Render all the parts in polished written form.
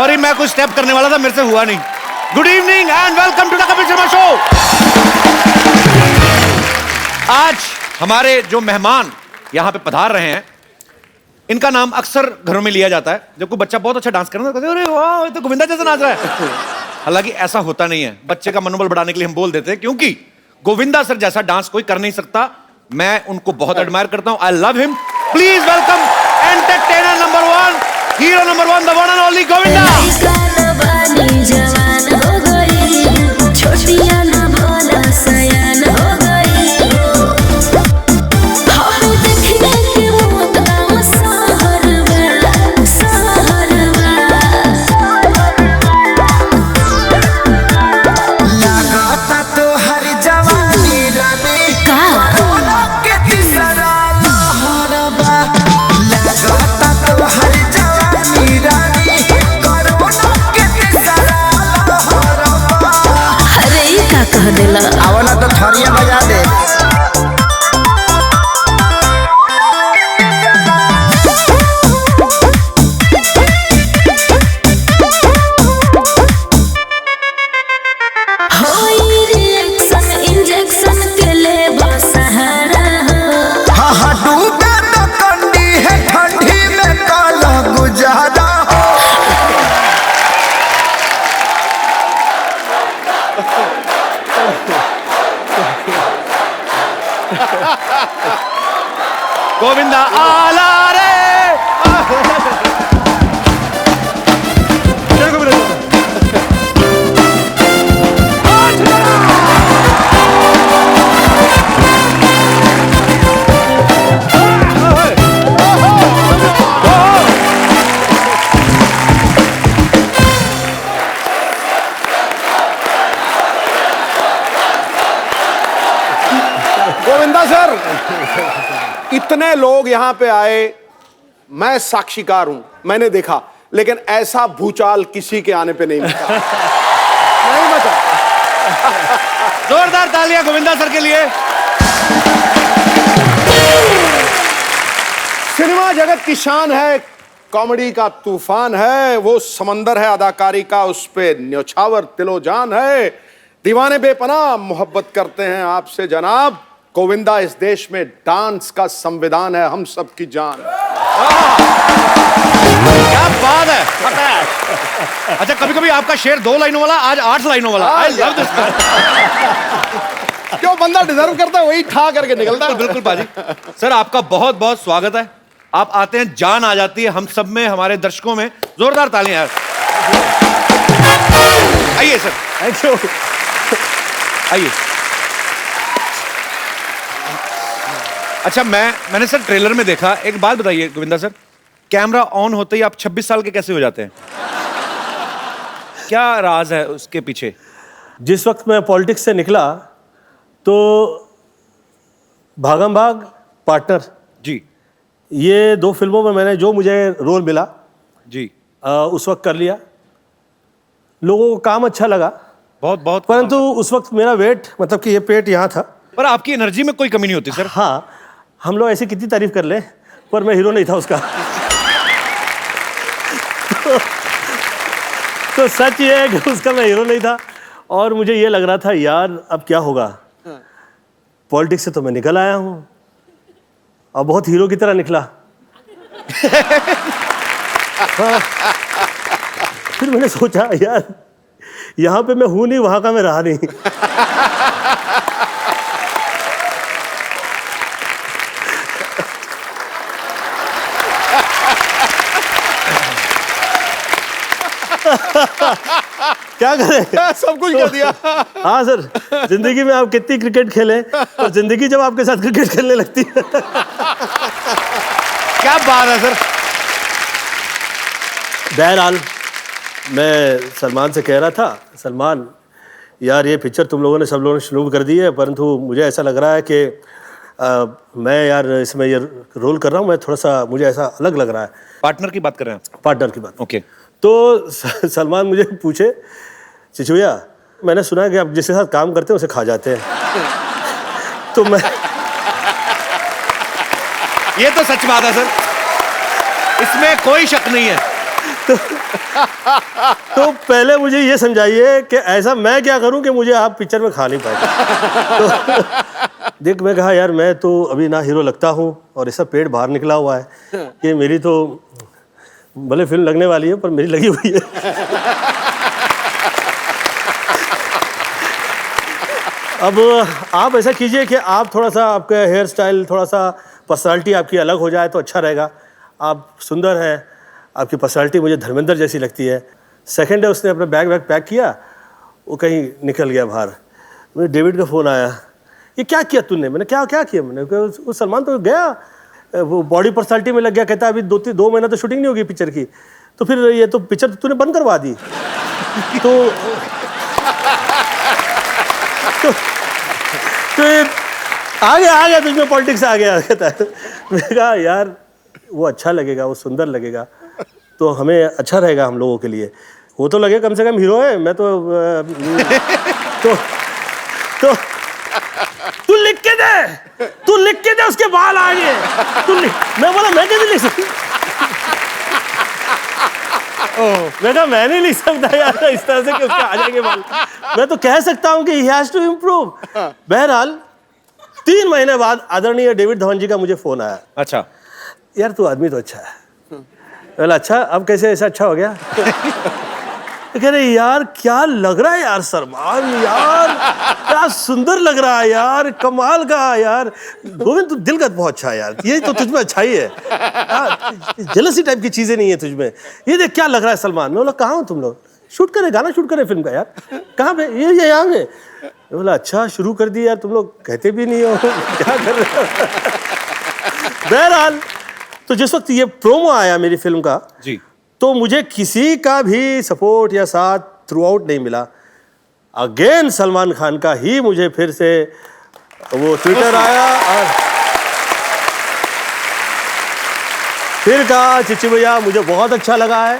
Sorry, मैं कुछ step करने वाला था, मेरे से हुआ नहीं। Good evening and welcome to the Kapil Sharma show. आज हमारे जो मेहमान यहाँ पे पधार रहे हैं, इनका नाम अक्सर घरों में लिया जाता है। जब कोई बच्चा बहुत अच्छा डांस कर रहा है तो कहते हैं, अरे वाह, ये तो गोविंदा जैसा नाच रहा है। हालांकि ऐसा होता नहीं है। बच्चे का मनोबल बढ़ाने के लिए हम बोल देते हैं, क्योंकि गोविंदा सर जैसा डांस कोई कर नहीं सकता। मैं उनको बहुत एडमायर करता हूं। I love him. Please welcome entertainer number 1, hero number 1, the one and only Govinda. आवला तो थरिया बजा दे। इंजेक्शन के ले सहारा हाँ डूबे तो कंडी है, ठंडी में काला गुजारा। गोविंदा आला रे। गोविंदा सर, इतने लोग यहाँ पे आए, मैं साक्षीकार हूं, मैंने देखा, लेकिन ऐसा भूचाल किसी के आने पे नहीं मचा। नहीं मचा। जोरदार तालियां गोविंदा सर के लिए। सिनेमा जगत की शान है, कॉमेडी का तूफान है, वो समंदर है अदाकारी का, उस पे न्योछावर तिलोजान है। दीवाने बेपनाह मोहब्बत करते हैं आपसे जनाब। गोविंदा इस देश में डांस का संविधान है, हम सब की जान। क्या बात है। अच्छा, कभी कभी आपका शेर 2 लाइनों वाला, आज 8 लाइनों वाला। I love this. क्यों बंदा डिजर्व करता है वही ठा करके निकलता है। बिल्कुल बाजी। सर, आपका बहुत बहुत स्वागत है। आप आते हैं, जान आ जाती है हम सब में, हमारे दर्शकों में। जोरदार तालियां यार। आइए सर। Thank you. आइए। अच्छा, मैंने सर ट्रेलर में देखा, एक बात बताइए गोविंदा सर, कैमरा ऑन होते ही आप 26 साल के कैसे हो जाते हैं? क्या राज है उसके पीछे? जिस वक्त मैं पॉलिटिक्स से निकला तो भागम भाग, पार्टनर जी, ये 2 फिल्मों में मैंने जो मुझे रोल मिला जी, उस वक्त कर लिया। लोगों को काम अच्छा लगा बहुत बहुत। परंतु उस वक्त मेरा वेट, मतलब कि ये पेट यहाँ था। पर आपकी एनर्जी में कोई कमी नहीं होती सर। हाँ, हम लोग ऐसी कितनी तारीफ कर ले, पर मैं हीरो नहीं था उसका। तो सच ये है कि उसका मैं हीरो नहीं था, और मुझे ये लग रहा था यार अब क्या होगा। पॉलिटिक्स से तो मैं निकल आया हूँ, और बहुत हीरो की तरह निकला। हाँ। फिर मैंने सोचा यार यहाँ पे मैं हूँ नहीं, वहाँ का मैं रहा नहीं। क्या करें, सब कुछ कर दिया। हाँ सर, जिंदगी में आप कितनी क्रिकेट खेलें, तो जिंदगी जब आपके साथ क्रिकेट खेलने लगती है। क्या बात है सर। बहरहाल मैं सलमान से कह रहा था, सलमान यार ये पिक्चर तुम लोगों ने, सब लोगों ने शुरू कर दी है, परंतु मुझे ऐसा लग रहा है कि मैं यार इसमें ये रोल कर रहा हूँ, मैं थोड़ा सा, मुझे ऐसा अलग लग रहा है। पार्टनर की बात कर रहे हैं? पार्टनर की बात। ओके। तो सलमान मुझे पूछे, चिचुया मैंने सुना है कि आप जिसके साथ काम करते हैं उसे खा जाते हैं। तो मैं, ये तो सच बात है सर, इसमें कोई शक नहीं है। तो पहले मुझे ये समझाइए कि ऐसा मैं क्या करूं कि मुझे आप पिक्चर में खा नहीं पाए। तो देख मैं कहा यार मैं तो अभी ना हीरो लगता हूं और ऐसा पेट बाहर निकला हुआ है कि मेरी तो भले फिल्म लगने वाली है पर मेरी लगी हुई है। अब आप ऐसा कीजिए कि आप थोड़ा सा आपका हेयर स्टाइल थोड़ा सा पर्सनालिटी आपकी अलग हो जाए तो अच्छा रहेगा। आप सुंदर हैं, आपकी पर्सनालिटी मुझे धर्मेंद्र जैसी लगती है। सेकंड है उसने अपना बैग पैक किया, वो कहीं निकल गया बाहर। मुझे डेविड का फ़ोन आया, ये क्या किया तूने? मैंने क्या किया? मैंने कहा वो सलमान तो गया, वो बॉडी पर्सनालिटी में लग गया। कहता अभी 2 महीना तो शूटिंग नहीं होगी पिक्चर की, तो फिर ये तो पिक्चर तो तूने बंद करवा दी। तो आ गया तुझमें पॉलिटिक्स आ गया। कहता है मैंने कहा यार वो अच्छा लगेगा, वो सुंदर लगेगा तो हमें अच्छा रहेगा हम लोगों के लिए। वो तो लगे कम से कम हीरो है, मैं तो तू लिख के दे उसके बाल आगे। मैं बोला मैं कैसे लिख सकती? मैं कहा मैं नहीं लिख सकता यार इस तरह से कि उसके आ जाएंगे बाल। मैं तो कह सकता हूं कि ही हैज टू इम्प्रूव। बहरहाल 3 महीने बाद आदरणीय डेविड धवन जी का मुझे फोन आया। अच्छा यार तू आदमी तो अच्छा है। बोला अच्छा, अब कैसे ऐसा अच्छा हो गया? कह रहे यार क्या लग रहा है यार सलमान, यार क्या सुंदर लग रहा है यार, कमाल का यार। गोविंद तू दिल का बहुत अच्छा है यार, ये तो तुझमें अच्छाई है, जेलसी टाइप की चीजें नहीं है तुझमें। ये देख क्या लग रहा है सलमान। मैं बोला कहाँ हो तुम लोग? शूट करे, गाना शूट करे फिल्म का। यार कहाँ पे? ये यहाँ पे। मैं बोला अच्छा शुरू कर दी यार, तुम लोग कहते भी नहीं हो क्या कर रहे हो। बहरहाल तो जिस वक्त ये प्रोमो आया मेरी फिल्म का जी, तो मुझे किसी का भी सपोर्ट या साथ थ्रू आउट नहीं मिला। अगेन सलमान खान का ही मुझे फिर से वो ट्विटर आया और फिर कहा चिच्ची भैया मुझे बहुत अच्छा लगा है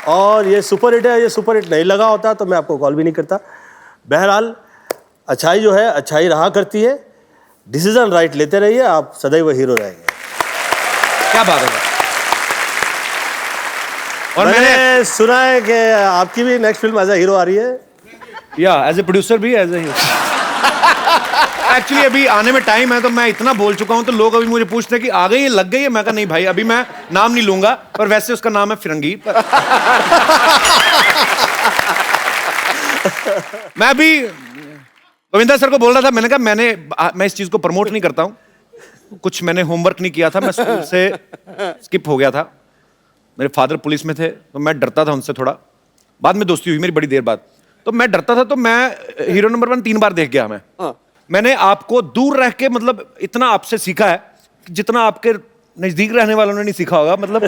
और ये सुपर हिट है। ये सुपर हिट नहीं लगा होता तो मैं आपको कॉल भी नहीं करता। बहरहाल अच्छाई जो है अच्छाई रहा करती है। डिसीजन राइट लेते रहिए, आप सदैव हीरो रहेंगे। क्या बात है। और मैंने सुना है कि आपकी भी next film as a hero आ रही है। या एज ए प्रोड्यूसर भी, एज ए हीरो। एक्चुअली अभी आने में टाइम है तो मैं इतना बोल चुका हूं तो लोग अभी मुझे पूछते हैं कि आ गई है, लग गई है। मैं कहा नहीं भाई, अभी मैं नाम नहीं लूंगा, पर वैसे उसका नाम है फिरंगी। मैं अभी गोविंदा सर को बोल रहा था, मैंने कहा मैं इस चीज को प्रमोट नहीं करता हूं। कुछ मैंने होमवर्क नहीं किया था, मैं स्कूल से स्किप हो गया था। मेरे फादर पुलिस में थे तो मैं डरता था उनसे थोड़ा। बाद में दोस्ती हुई मेरी बड़ी देर बाद, तो मैं डरता था। तो मैं हीरो नंबर 1 3 बार देख गया। मैंने आपको दूर रह के मतलब इतना आपसे सीखा है जितना आपके नजदीक रहने वालों ने नहीं सीखा होगा। मतलब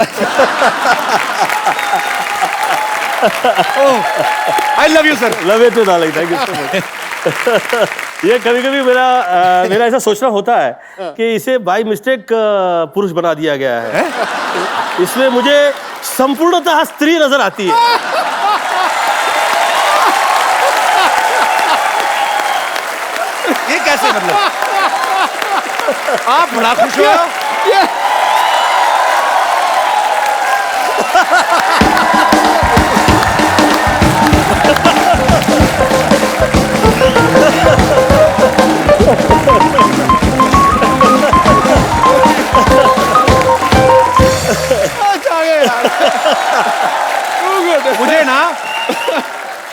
I love you sir. Love you too darling, thank you so much. ये कभी कभी मेरा ऐसा सोचना होता है कि इसे बाय मिस्टेक पुरुष बना दिया गया है। इसमें मुझे संपूर्णतः स्त्री नजर आती है। ये कैसे? मतलब आप बड़ा खुश हो।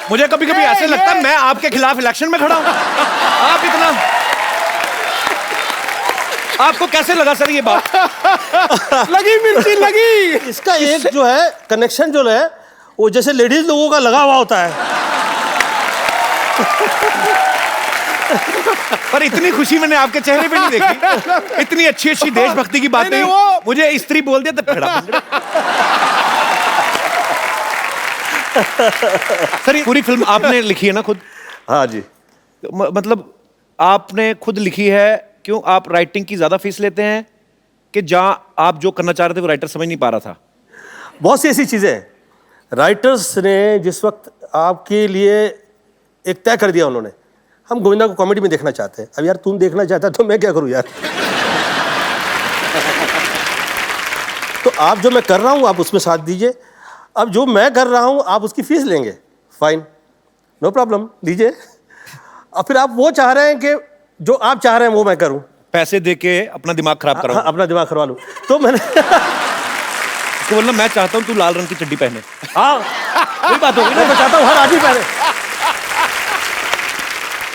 मुझे कभी कभी ऐसे लगता है मैं आपके खिलाफ इलेक्शन में खड़ा हूं। आप इतना, आपको कैसे लगा सर ये बात? लगी मिर्ची लगी। इसका एक जो है कनेक्शन जो है वो जैसे लेडीज लोगों का लगा हुआ होता है। पर इतनी खुशी मैंने आपके चेहरे पे नहीं देखी। इतनी अच्छी अच्छी देशभक्ति की बातें मुझे स्त्री बोल दिया तो खड़ा। सर ये पूरी फिल्म आपने लिखी है ना खुद? हाँ जी। मतलब आपने खुद लिखी है, क्यों आप राइटिंग की ज्यादा फीस लेते हैं कि जहां आप जो करना चाह रहे थे वो राइटर समझ नहीं पा रहा था? बहुत सी ऐसी चीजें राइटर्स ने जिस वक्त आपके लिए एक तय कर दिया, उन्होंने हम गोविंदा को कॉमेडी में देखना चाहते हैं। अब यार तुम देखना चाहता है तो मैं क्या करूं यार। तो आप जो मैं कर रहा हूं आप उसमें साथ दीजिए। अब जो मैं कर रहा हूँ आप उसकी फीस लेंगे, फाइन, नो प्रॉब्लम, लीजिए। और फिर आप वो चाह रहे हैं कि जो आप चाह रहे हैं वो मैं करूँ, पैसे दे के अपना दिमाग खराब करो। हाँ, अपना दिमाग करवा लूँ। तो मैंने तो बोलना मैं चाहता हूँ तू लाल रंग की चड्डी पहने। हाँ वही बात होगी ना, मैं चाहता हूँ हर आदमी पहने।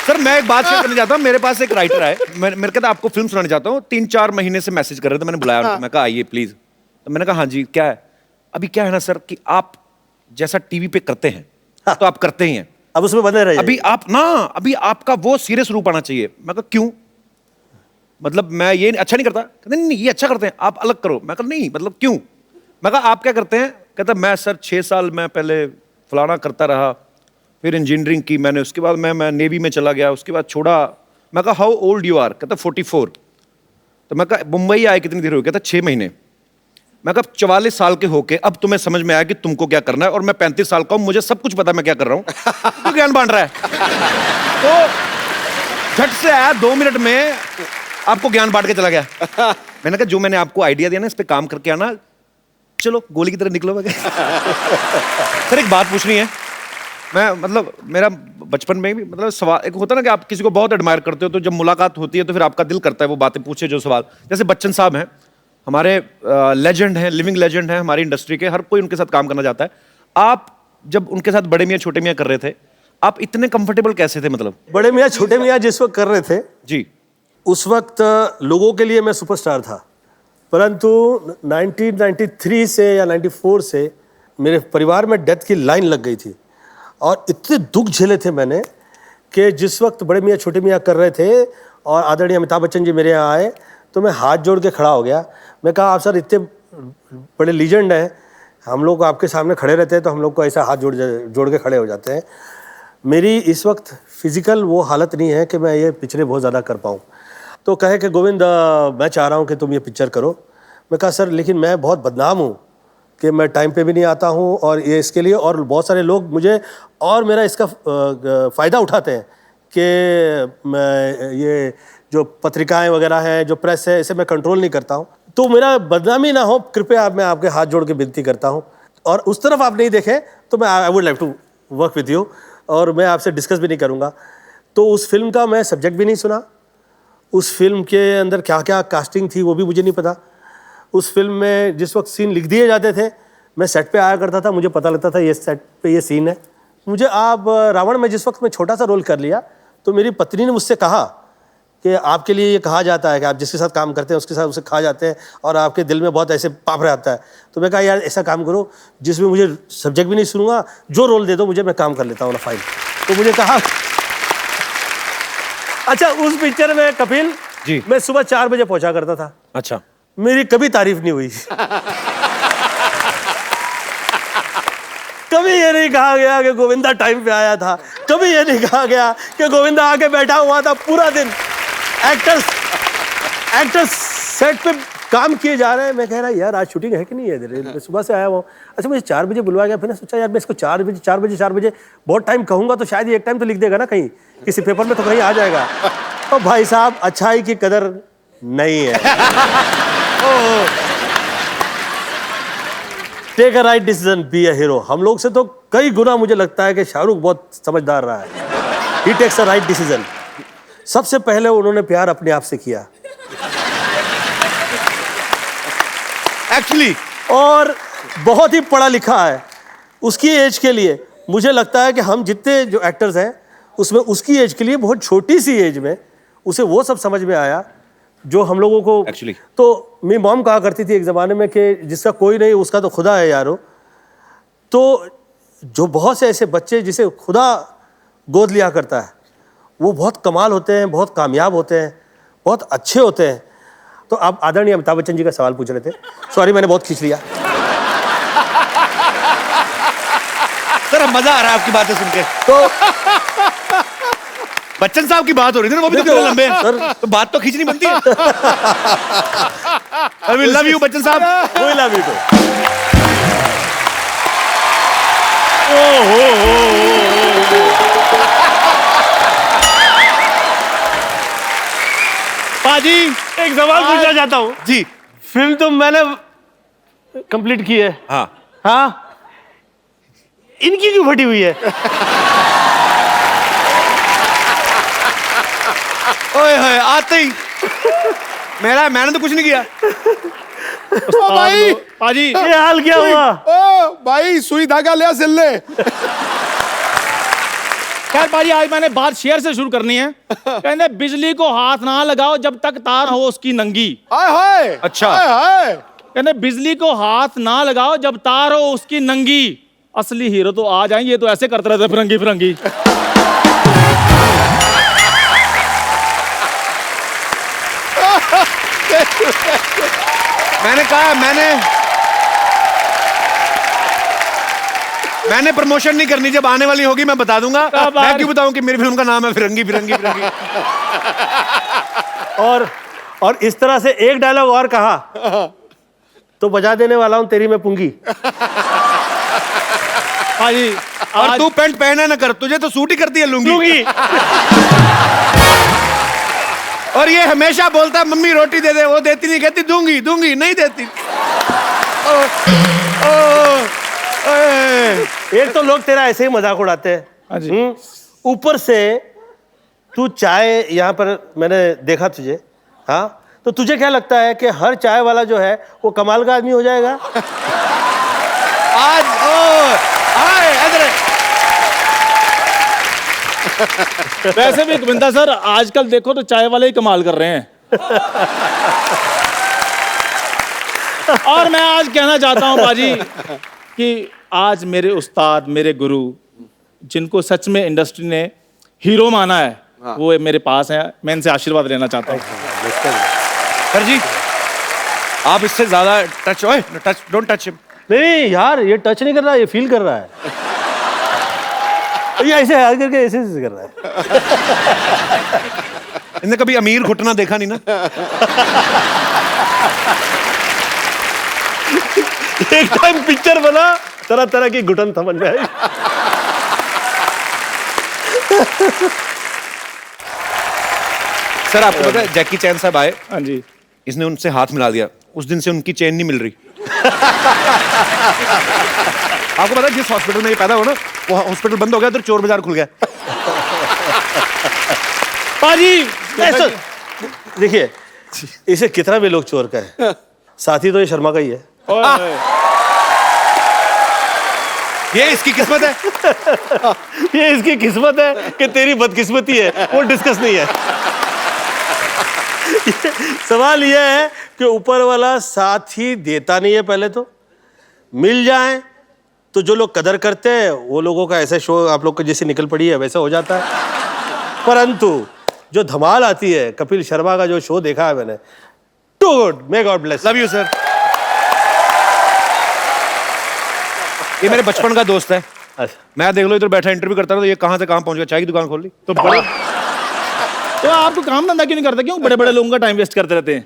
सर मैं एक बात शेयर करना चाहता हूँ। मेरे पास एक राइटर है, मेरे कहता आपको फिल्म सुनाना चाहता हूँ। 3-4 महीने से मैसेज कर रहे थे, मैंने बुलाया उनको, मैं कहा आइए प्लीज। तो मैंने कहा हाँ जी क्या है। अभी क्या है ना सर कि आप जैसा टीवी पे करते हैं तो आप करते ही हैं, अब उसमें बने रहिए। अभी आपका वो सीरियस रूप आना चाहिए। मैं कहा क्यों, मतलब मैं ये अच्छा नहीं करता। कहते नहीं ये अच्छा करते हैं, आप अलग करो। मैं कहा नहीं मतलब क्यों। मैं कहा आप क्या करते हैं। कहता मैं सर 6 साल मैं पहले फलाना करता रहा, फिर इंजीनियरिंग की मैंने, उसके बाद मैं नेवी में चला गया, उसके बाद छोड़ा। मैं कहा हाउ ओल्ड यू आर। कहता 44। तो मैं कहा मुंबई आए कितनी देर हो गई। कहता 6 महीने। मैं कहा 44 साल के होके अब तुम्हें समझ में आया कि तुमको क्या करना है, और मैं 35 साल का हूं, मुझे सब कुछ पता मैं क्या कर रहा हूं। तू ज्ञान बांट रहा है। तो झट से आया, 2 मिनट में आपको ज्ञान बांट के चला गया। मैंने कहा जो मैंने आपको आइडिया दिया ना इस पे काम करके आना, चलो गोली की तरह निकलो। मैं सर एक बात पूछनी है। मैं मतलब मेरा बचपन में भी मतलब सवाल एक होता है ना कि आप किसी को बहुत एडमायर करते हो, तो जब मुलाकात होती है तो फिर आपका दिल करता है वो बातें पूछे जो सवाल। जैसे बच्चन साहब हैं हमारे, लेजेंड हैं, लिविंग लेजेंड हैं हमारी इंडस्ट्री के, हर कोई उनके साथ काम करना चाहता है। आप जब उनके साथ बड़े मियाँ छोटे मियाँ कर रहे थे, आप इतने कंफर्टेबल कैसे थे। मतलब बड़े मियाँ छोटे मियाँ जिस वक्त कर रहे थे जी, उस वक्त लोगों के लिए मैं सुपरस्टार था, परंतु 1993 से या 94 से मेरे परिवार में डेथ की लाइन लग गई थी, और इतने दुख झेले थे मैंने कि जिस वक्त बड़े मियाँ छोटे मियाँ कर रहे थे और आदरणीय अमिताभ बच्चन जी मेरे यहाँ आए तो मैं हाथ जोड़ के खड़ा हो गया। मैं कहा आप सर इतने बड़े लीजेंड हैं, हम लोग आपके सामने खड़े रहते हैं तो हम लोग को ऐसा हाथ जोड़ के खड़े हो जाते हैं। मेरी इस वक्त फिजिकल वो हालत नहीं है कि मैं ये पिक्चरें बहुत ज़्यादा कर पाऊँ। तो कहे कि गोविंद मैं चाह रहा हूँ कि तुम ये पिक्चर करो। मैं कहा सर लेकिन मैं बहुत बदनाम हूँ कि मैं टाइम पे भी नहीं आता हूँ, और ये इसके लिए और बहुत सारे लोग मुझे और मेरा इसका फ़ायदा उठाते हैं कि मैं ये जो पत्रिकाएं वगैरह हैं, जो प्रेस है, इसे मैं कंट्रोल नहीं करता हूँ, तो मेरा बदनामी ना हो, कृपया आप मैं आपके हाथ जोड़ के विनती करता हूँ। और उस तरफ आप नहीं देखें तो मैं I would like to work with you, और मैं आपसे डिस्कस भी नहीं करूँगा। तो उस फिल्म का मैं सब्जेक्ट भी नहीं सुना, उस फिल्म के अंदर क्या क्या कास्टिंग थी वो भी मुझे नहीं पता। उस फिल्म में जिस वक्त सीन लिख दिए जाते थे मैं सेट पे आया करता था, मुझे पता लगता था ये सेट पे ये सीन है। मुझे आप रावण में जिस वक्त मैं छोटा सा रोल कर लिया तो मेरी पत्नी ने मुझसे कहा कि आपके लिए ये कहा जाता है कि आप जिसके साथ काम करते हैं उसके साथ उसे खा जाते हैं और आपके दिल में बहुत ऐसे पाप रहता है। तो मैं कहा यार ऐसा काम करो जिसमें मुझे सब्जेक्ट भी नहीं सुनूंगा, जो रोल दे दो मुझे, मैं काम कर लेता हूँ ना फाइन। तो मुझे कहा अच्छा उस पिक्चर में कपिल जी, मैं सुबह 4 बजे पहुंचा करता था। अच्छा, मेरी कभी तारीफ नहीं हुई। कभी ये नहीं कहा गया कि गोविंदा टाइम पे आया था, कभी ये नहीं कहा गया कि गोविंदा आके बैठा हुआ था पूरा दिन। एक्टर्स सेट पे काम किए जा रहे हैं, मैं कह रहा यार आज शूटिंग है कि नहीं है, मैं सुबह से आया हुआ। अच्छा मुझे 4 बजे बुलवाया गया, फिर सोचा यार मैं इसको 4 बजे बहुत टाइम कहूंगा तो शायद ये एक टाइम तो लिख देगा ना कहीं किसी पेपर में, तो कहीं आ जाएगा। तो भाई साहब अच्छाई की कदर नहीं है। Take a right decision, be a hero. हम लोग से तो कई गुना मुझे लगता है कि शाहरुख बहुत समझदार रहा है। ही टेक्स अ राइट डिसीजन। सबसे पहले उन्होंने प्यार अपने आप से किया एक्चुअली, और बहुत ही पढ़ा लिखा है उसकी एज के लिए। मुझे लगता है कि हम जितने जो एक्टर्स हैं उसमें उसकी एज के लिए बहुत छोटी सी एज में उसे वो सब समझ में आया जो हम लोगों को एक्चुअली। तो मेरी मॉम कहा करती थी एक ज़माने में कि जिसका कोई नहीं उसका तो खुदा है यारो। तो जो बहुत से ऐसे बच्चे जिसे खुदा गोद लिया करता है वो बहुत कमाल होते हैं, बहुत कामयाब होते हैं, बहुत अच्छे होते हैं। तो आप आदरणीय अमिताभ बच्चन जी का सवाल पूछ रहे थे, सॉरी मैंने बहुत खींच लिया। सर मजा आ रहा है आपकी बातें सुन के। तो बच्चन साहब की बात हो रही थी ना, वो भी तो लंबे हैं सर, तो बात तो खींचनी बनती है। I will love you Bachchan साहब। कोई लव यू तो पाजी एक सवाल पूछना चाहता हूँ जी। फिल्म तो मैंने कंप्लीट की है, हाँ, हाँ, इनकी क्यों फटी हुई है? ओए होए आते ही मैंने तो कुछ नहीं किया। ओ भाई, पाजी ये हाल क्या हुआ? ओ भाई, सुई धागा ले सिल ले। खैर पाजी, आज मैंने बात शेर से शुरू करनी है। कहने बिजली को हाथ ना लगाओ जब तक तार हो उसकी नंगी। हाय हाय, अच्छा। हाय हाय। कहने बिजली को हाथ ना लगाओ जब तार हो उसकी नंगी। असली हीरो तो आ जाएं, ये तो ऐसे करते रहते फिरंगी फिरंगी। मैंने कहा मैंने प्रमोशन नहीं करनी, जब आने वाली होगी मैं बता दूंगा। मैं क्यों बताऊं कि मेरी फिल्म का नाम है फिरंगी फिरंगी फिरंगी। और इस तरह से एक डायलॉग और कहा तो बजा देने वाला हूं तेरी मैं पुंगी। पाजी और तू पैंट पहने ना कर, तुझे तो सूट ही करती है लुंगी। और ये हमेशा बोलता है मम्मी रोटी दे दे, वो देती नहीं, कहती दूंगी दूंगी, नहीं देती। एक तो लोग तेरा ऐसे ही मजाक उड़ाते हैं, हाँ जी। ऊपर से तू चाय यहाँ पर मैंने देखा तुझे, हाँ, तो तुझे क्या लगता है कि हर चाय वाला जो है वो कमाल का आदमी हो जाएगा? आज वैसे भी गोविंदा सर, आजकल देखो तो चाय वाले ही कमाल कर रहे हैं। और मैं आज कहना चाहता हूं बाजी कि आज मेरे उस्ताद, मेरे गुरु, जिनको सच में इंडस्ट्री ने हीरो माना है, वो मेरे पास हैं। मैं इनसे आशीर्वाद लेना चाहता हूं। सर जी, आप इससे ज्यादा टच डोंट टच हिम। नहीं यार, ये टच नहीं कर रहा, ये फील कर रहा है। ये ऐसे हाथ करके ऐसे कर रहा है। इनने कभी अमीर घुटना देखा नहीं ना। एक टाइम पिक्चर बना, तरह तरह की घुटन समझ में आई। सर आपको पता है जैकी चैन साहब आए, हाँ जी। इसने उनसे हाथ मिला दिया, उस दिन से उनकी चेन नहीं मिल रही। आपको पता है जिस हॉस्पिटल में ये पैदा हुआ ना, वो हॉस्पिटल बंद हो गया, तो चोर बाजार खुल गया। पाजी देखिए, इसे कितना भी लोग चोर कहे, साथी तो ये शर्मा का ही है। ये इसकी किस्मत है। ये इसकी किस्मत है कि तेरी बदकिस्मती है, वो डिस्कस नहीं है। सवाल यह है कि ऊपर वाला साथ ही देता नहीं है। पहले तो मिल जाए तो जो लोग कदर करते हैं वो लोगों का ऐसा शो आप लोग को जैसे निकल पड़ी है वैसा हो जाता है। परंतु जो धमाल आती है, कपिल शर्मा का जो शो देखा है मैंने, too good, may God bless. Love you sir. ये मेरे बचपन का दोस्त है। मैं देख लो इधर बैठा इंटरव्यू करता था, तो ये कहां से कहां पहुंच गया, चाय की दुकान खोल ली। तो बड़े तो आपको काम धंधा क्यों नहीं करते? क्यों बड़े बड़े लोगों का टाइम वेस्ट करते रहते हैं?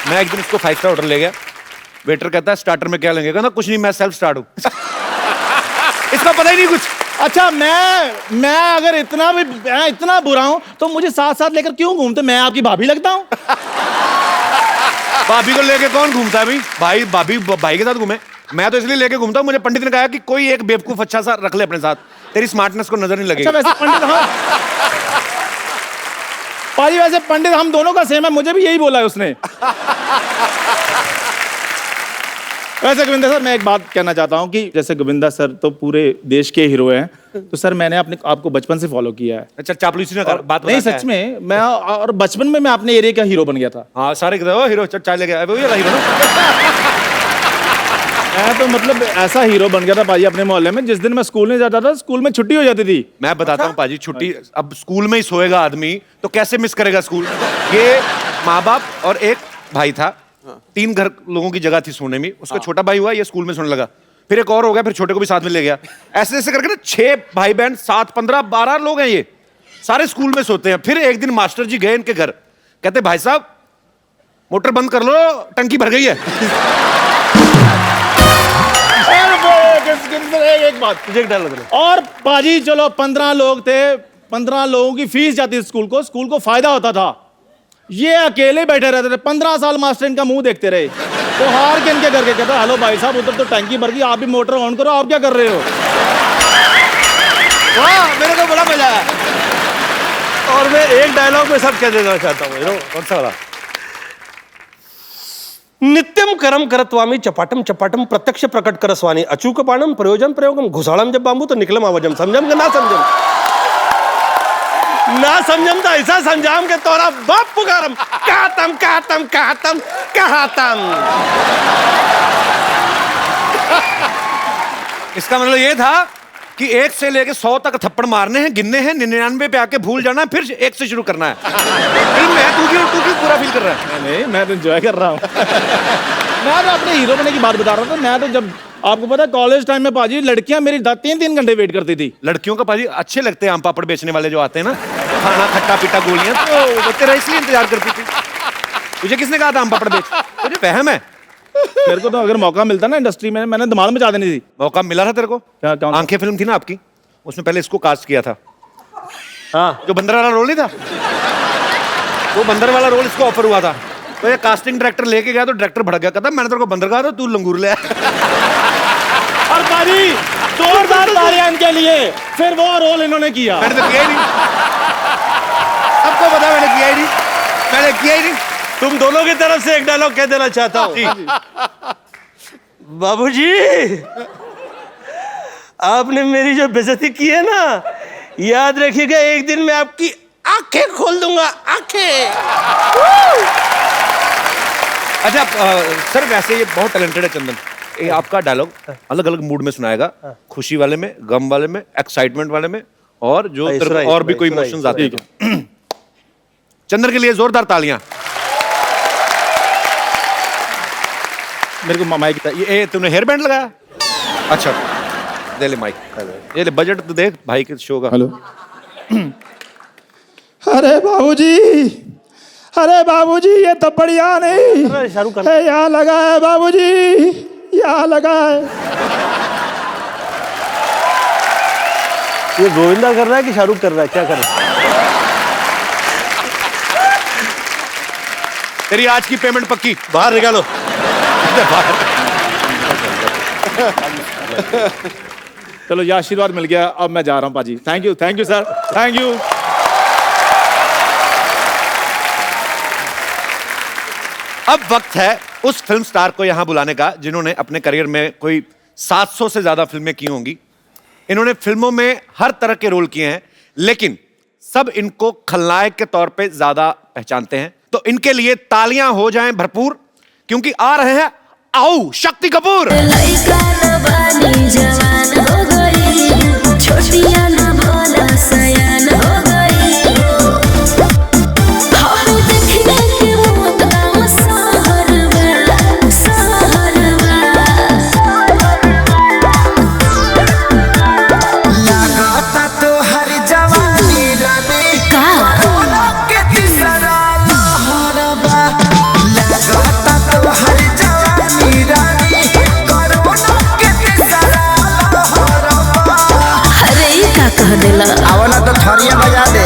मैं एक दिन उसको 5 स्टार होटल ले गया, वेटर कहता है स्टार्टर में क्या लेंगे, कहना कुछ नहीं, मैं सेल्फ स्टार्ट हूँ। इसका पता ही नहीं कुछ। अच्छा, मैं अगर इतना बुरा हूं तो मुझे साथ साथ लेकर क्यों घूमते? मैं आपकी भाभी लगता हूं? भाभी को लेके कौन घूमता है भाई? भाभी भाई के साथ घूमे। मैं तो इसलिए लेके घूमता हूँ, मुझे पंडित ने कहा कि कोई एक बेवकूफ अच्छा सा रख ले अपने साथ, तेरी स्मार्टनेस को नजर नहीं लगेगी। अच्छा, वैसे पंडित पाजी, वैसे पंडित हम दोनों का सेम है, मुझे भी यही बोला है उसने। वैसे गोविंदा सर, मैं एक बात कहना चाहता हूँ कि जैसे गोविंदा सर तो पूरे देश के हीरो हैं, तो सर मैंने आपको बचपन से फॉलो किया है। अच्छा, चापलूसी ना कर, बात नहीं, बता क्या सच में मैं, और बचपन में मैं अपने एरिया का हीरो बन गया था। हाँ, सारे कहते हो हीरो, चाय ले गया, वही वाला हीरो ना। मैं तो मतलब ऐसा हीरो बन गया था पाजी अपने मोहल्ले में। जिस दिन मैं स्कूल नहीं जाता था, स्कूल में छुट्टी हो जाती थी। मैं बताता हूँ पाजी, छुट्टी अब स्कूल में ही सोएगा आदमी तो कैसे मिस करेगा स्कूल। ये माँ बाप और एक भाई था, 3 घर लोगों की जगह थी सोने में। उसका छोटा भाई हुआ, ये स्कूल में सोने लगा, फिर एक और हो गया, फिर छोटे को भी साथ में ले गया। ऐसे ऐसे करके ना 6 भाई बहन, 7, 15, 12 लोग हैं, ये सारे स्कूल में सोते हैं। फिर एक दिन मास्टर जी गए इनके घर, कहते भाई साहब मोटर बंद कर लो, टंकी भर गई है। एक बात तुझे डाल दो। और पाजी चलो 15 लोग थे, 15 लोगों की फीस जाती थी स्कूल को फायदा होता था। ये अकेले बैठे रहते थे, 15 साल मास्टर इनका मुंह देखते रहे। तो हार के इनके करके कहता हेलो भाई साहब उधर तो टैंकी भर गई, आप भी मोटर ऑन करो, आप क्या कर रहे हो? वाह, मेरे को बड़ा मजा आया। और मैं एक डायलॉग में सब कह देना चाहता हूँ। कौन सा वाला? नित्यम करम करत्वामी चपाटम चपाटम प्रत्यक्ष प्रकट करस्वानी अचूक बाणम प्रयोजन प्रयोगम घुसाड़म जब बांबू तो निकलम आवाजम समझम के ना समझम तो ऐसा समझाम के तोरा बाप पुकारम कहतम कहतम कहतम कहतम। इसका मतलब ये था कि 1 से लेके 100 तक थप्पड़ मारने हैं, गिनने हैं, 99 पे आके भूल जाना है, फिर 1 से शुरू करना है। फिल्म है, तू क्यों पूरा फील कर रहा है? नहीं, मैं तो एंजॉय कर रहा हूँ। मैं तो अपने हीरो बनने की बात बता रहा था। मैं तो जब आपको पता है कॉलेज टाइम में पाजी लड़कियां मेरी 3-3 घंटे वेट करती थी। लड़कियों का पाजी अच्छे लगते हैं आम पापड़ बेचने वाले जो आते हैं ना, खाना खट्टा पीटा गोलियां, तो वो तेरा इसलिए इंतजार करती थी। तुझे किसने कहा था आम पापड़ बेच? तुझे वहम है? मेरे को तो अगर मौका मिलता ना इंडस्ट्री में, मैंने धमाल मचा देनी थी। मौका मिला था तेरे को? क्या? आंखें फिल्म थी ना आपकी, उसमें पहले इसको कास्ट किया था। हाँ, जो बंदर वाला रोल नहीं था, वो बंदर वाला रोल इसको ऑफर हुआ था। तो ये कास्टिंग डायरेक्टर लेके गया तो डायरेक्टर भड़क गया, कहता मैंने तेरे को बंदर कहा था, तू लंगूर ले। और पाजी जोरदार तालियां इनके लिए। फिर वो रोल इन्होंने किया। मैंने तो किया ही नहीं, सबको पता मैंने किया ही नहीं, मैंने किया ही नहीं। तुम दोनों की तरफ से एक डायलॉग कह देना चाहता हूँ। बाबूजी, आपने मेरी जो बेइज्जती की है ना, याद रखिएगा एक दिन मैं आपकी आंखें खोल दूंगा, आंखें। अच्छा सर, वैसे ये बहुत टैलेंटेड है चंदन। ये आपका डायलॉग अलग अलग मूड में सुनाएगा, खुशी वाले में, गम वाले में, एक्साइटमेंट वाले में, और जो और भी कोई इमोशंस आते हैं। चंदन के लिए जोरदार तालियां। मेरे को माइक ये तूने हेयर बैंड लगाया? अच्छा, दे ले माइक, ये ले, बजट तो देख भाई के शो का। हेलो। अरे बाबूजी ये तो बढ़िया नहीं। शाहरुख खान यहाँ लगा है बाबूजी, यहाँ लगा है। ये गोविंदा कर रहा है कि शाहरुख कर रहा है, क्या कर रहा है? तेरी आज की पेमेंट पक्की। बाहर निकालो। चलो ये आशीर्वाद मिल गया, अब मैं जा रहा हूँ पाजी। Thank you sir, thank you. अब वक्त है उस फिल्म स्टार को यहां बुलाने का जिन्होंने अपने करियर में कोई 700 से ज्यादा फिल्में की होंगी। इन्होंने फिल्मों में हर तरह के रोल किए हैं, लेकिन सब इनको खलनायक के तौर पे ज्यादा पहचानते हैं। तो इनके लिए तालियां हो जाएं भरपूर, क्योंकि आ रहे हैं आओ शक्ति कपूर। लइका न बानी जवान हो गई, छोटिया न भोला सयान हो गई। हाय देखने के वो गाँव सहरवा, लागता तो हर जवानी रानी का के तीसरा लहरवा। लागता तो हर जवानी रानी कोरोना के तीसरा लहरवा। अरे ये क्या कह देला? आवला तो थरिया बजा दे।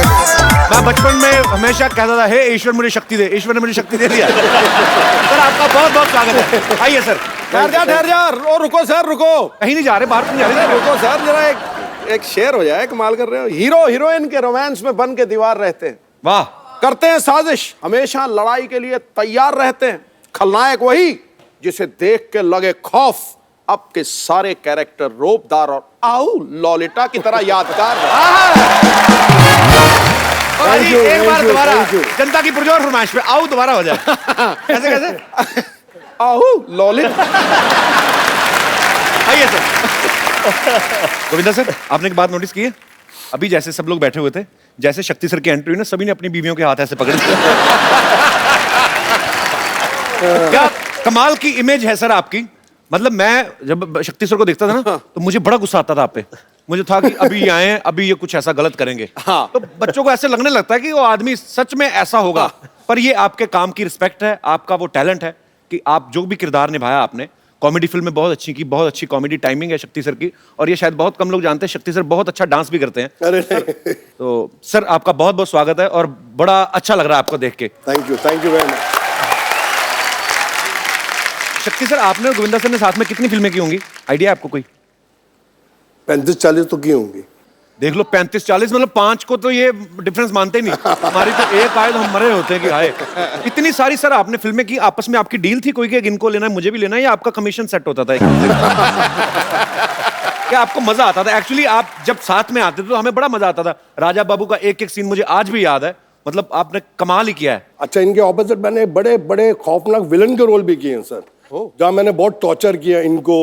मैं बचपन में हमेशा कहता था, हे ईश्वर मुझे शक्ति दे। ईश्वर ने मुझे शक्ति दे दिया। सर आपका बहुत बहुत स्वागत है, आइए सर। ठहर जा, रुको सर, रुको। कहीं नहीं जा रहे, बाहर नहीं जा रहे। रुको सर, जरा एक शेर हो जाए, कमाल कर रहे हो। हीरो हीरोइन के रोमांस में बन के दीवार रहते हैं, वाह। करते हैं साजिश, हमेशा लड़ाई के लिए तैयार रहते हैं। खलनायक वही जिसे देख के लगे खौफ। अब के सारे कैरेक्टर रोबदार और आओ लॉलिटा की तरह यादगार। एक बार दोबारा जनता की पुरजोर फरमाइश पे आओ दोबारा हो जाए। कैसे कैसे? आओ लॉलिटा। आइए सर। गोविंदा सर, आपने एक बात नोटिस की है? अभी जैसे सब लोग बैठे हुए थे, जैसे शक्ति सर की एंट्री हुई ना, सभी ने अपनी बीवियों के हाथ ऐसे पकड़ लिया। क्या कमाल की इमेज है सर आपकी। मतलब मैं जब शक्ति सर को देखता था ना, तो मुझे बड़ा गुस्सा आता था आप पे। मुझे था कि अभी ये आए हैं, अभी ये कुछ ऐसा गलत करेंगे। हाँ। तो बच्चों को ऐसे लगने लगता है कि वो आदमी सच में ऐसा होगा। पर ये आपके काम की रिस्पेक्ट है, आपका वो टैलेंट है कि आप जो भी किरदार निभाया आपने। कॉमेडी फिल्म में बहुत अच्छी की, बहुत अच्छी कॉमेडी टाइमिंग है शक्ति सर की। और ये शायद बहुत कम लोग जानते हैं, शक्ति सर बहुत अच्छा डांस भी करते हैं। अरे तो सर आपका बहुत बहुत स्वागत है, और बड़ा अच्छा लग रहा है आपको देख के। Thank you very much. शक्ति सर, आपने और गोविंदा सर ने साथ में कितनी फिल्में की होंगी, आइडिया आपको कोई? 35-40 तो की होंगी। देख लो, 35-40 मतलब 5 को तो ये डिफरेंस मानते ही नहीं। हमारी तो एक आए तो हम मरे होते हैं कि हाय। इतनी सारी सर आपने फिल्में की, आपस में आपकी डील थी कोई कि इनको लेना है मुझे भी लेना है, या आपका कमीशन सेट होता था? क्या आपको मजा आता था? एक्चुअली आप जब साथ में आते थे तो हमें बड़ा मजा आता था। राजा बाबू का एक एक सीन मुझे आज भी याद है, मतलब आपने कमाल ही किया है। अच्छा, इनके ऑपोजिट मैंने बड़े बड़े खौफनाक विलन के रोल भी किए हैं सर, जहाँ मैंने बहुत टॉर्चर किया इनको।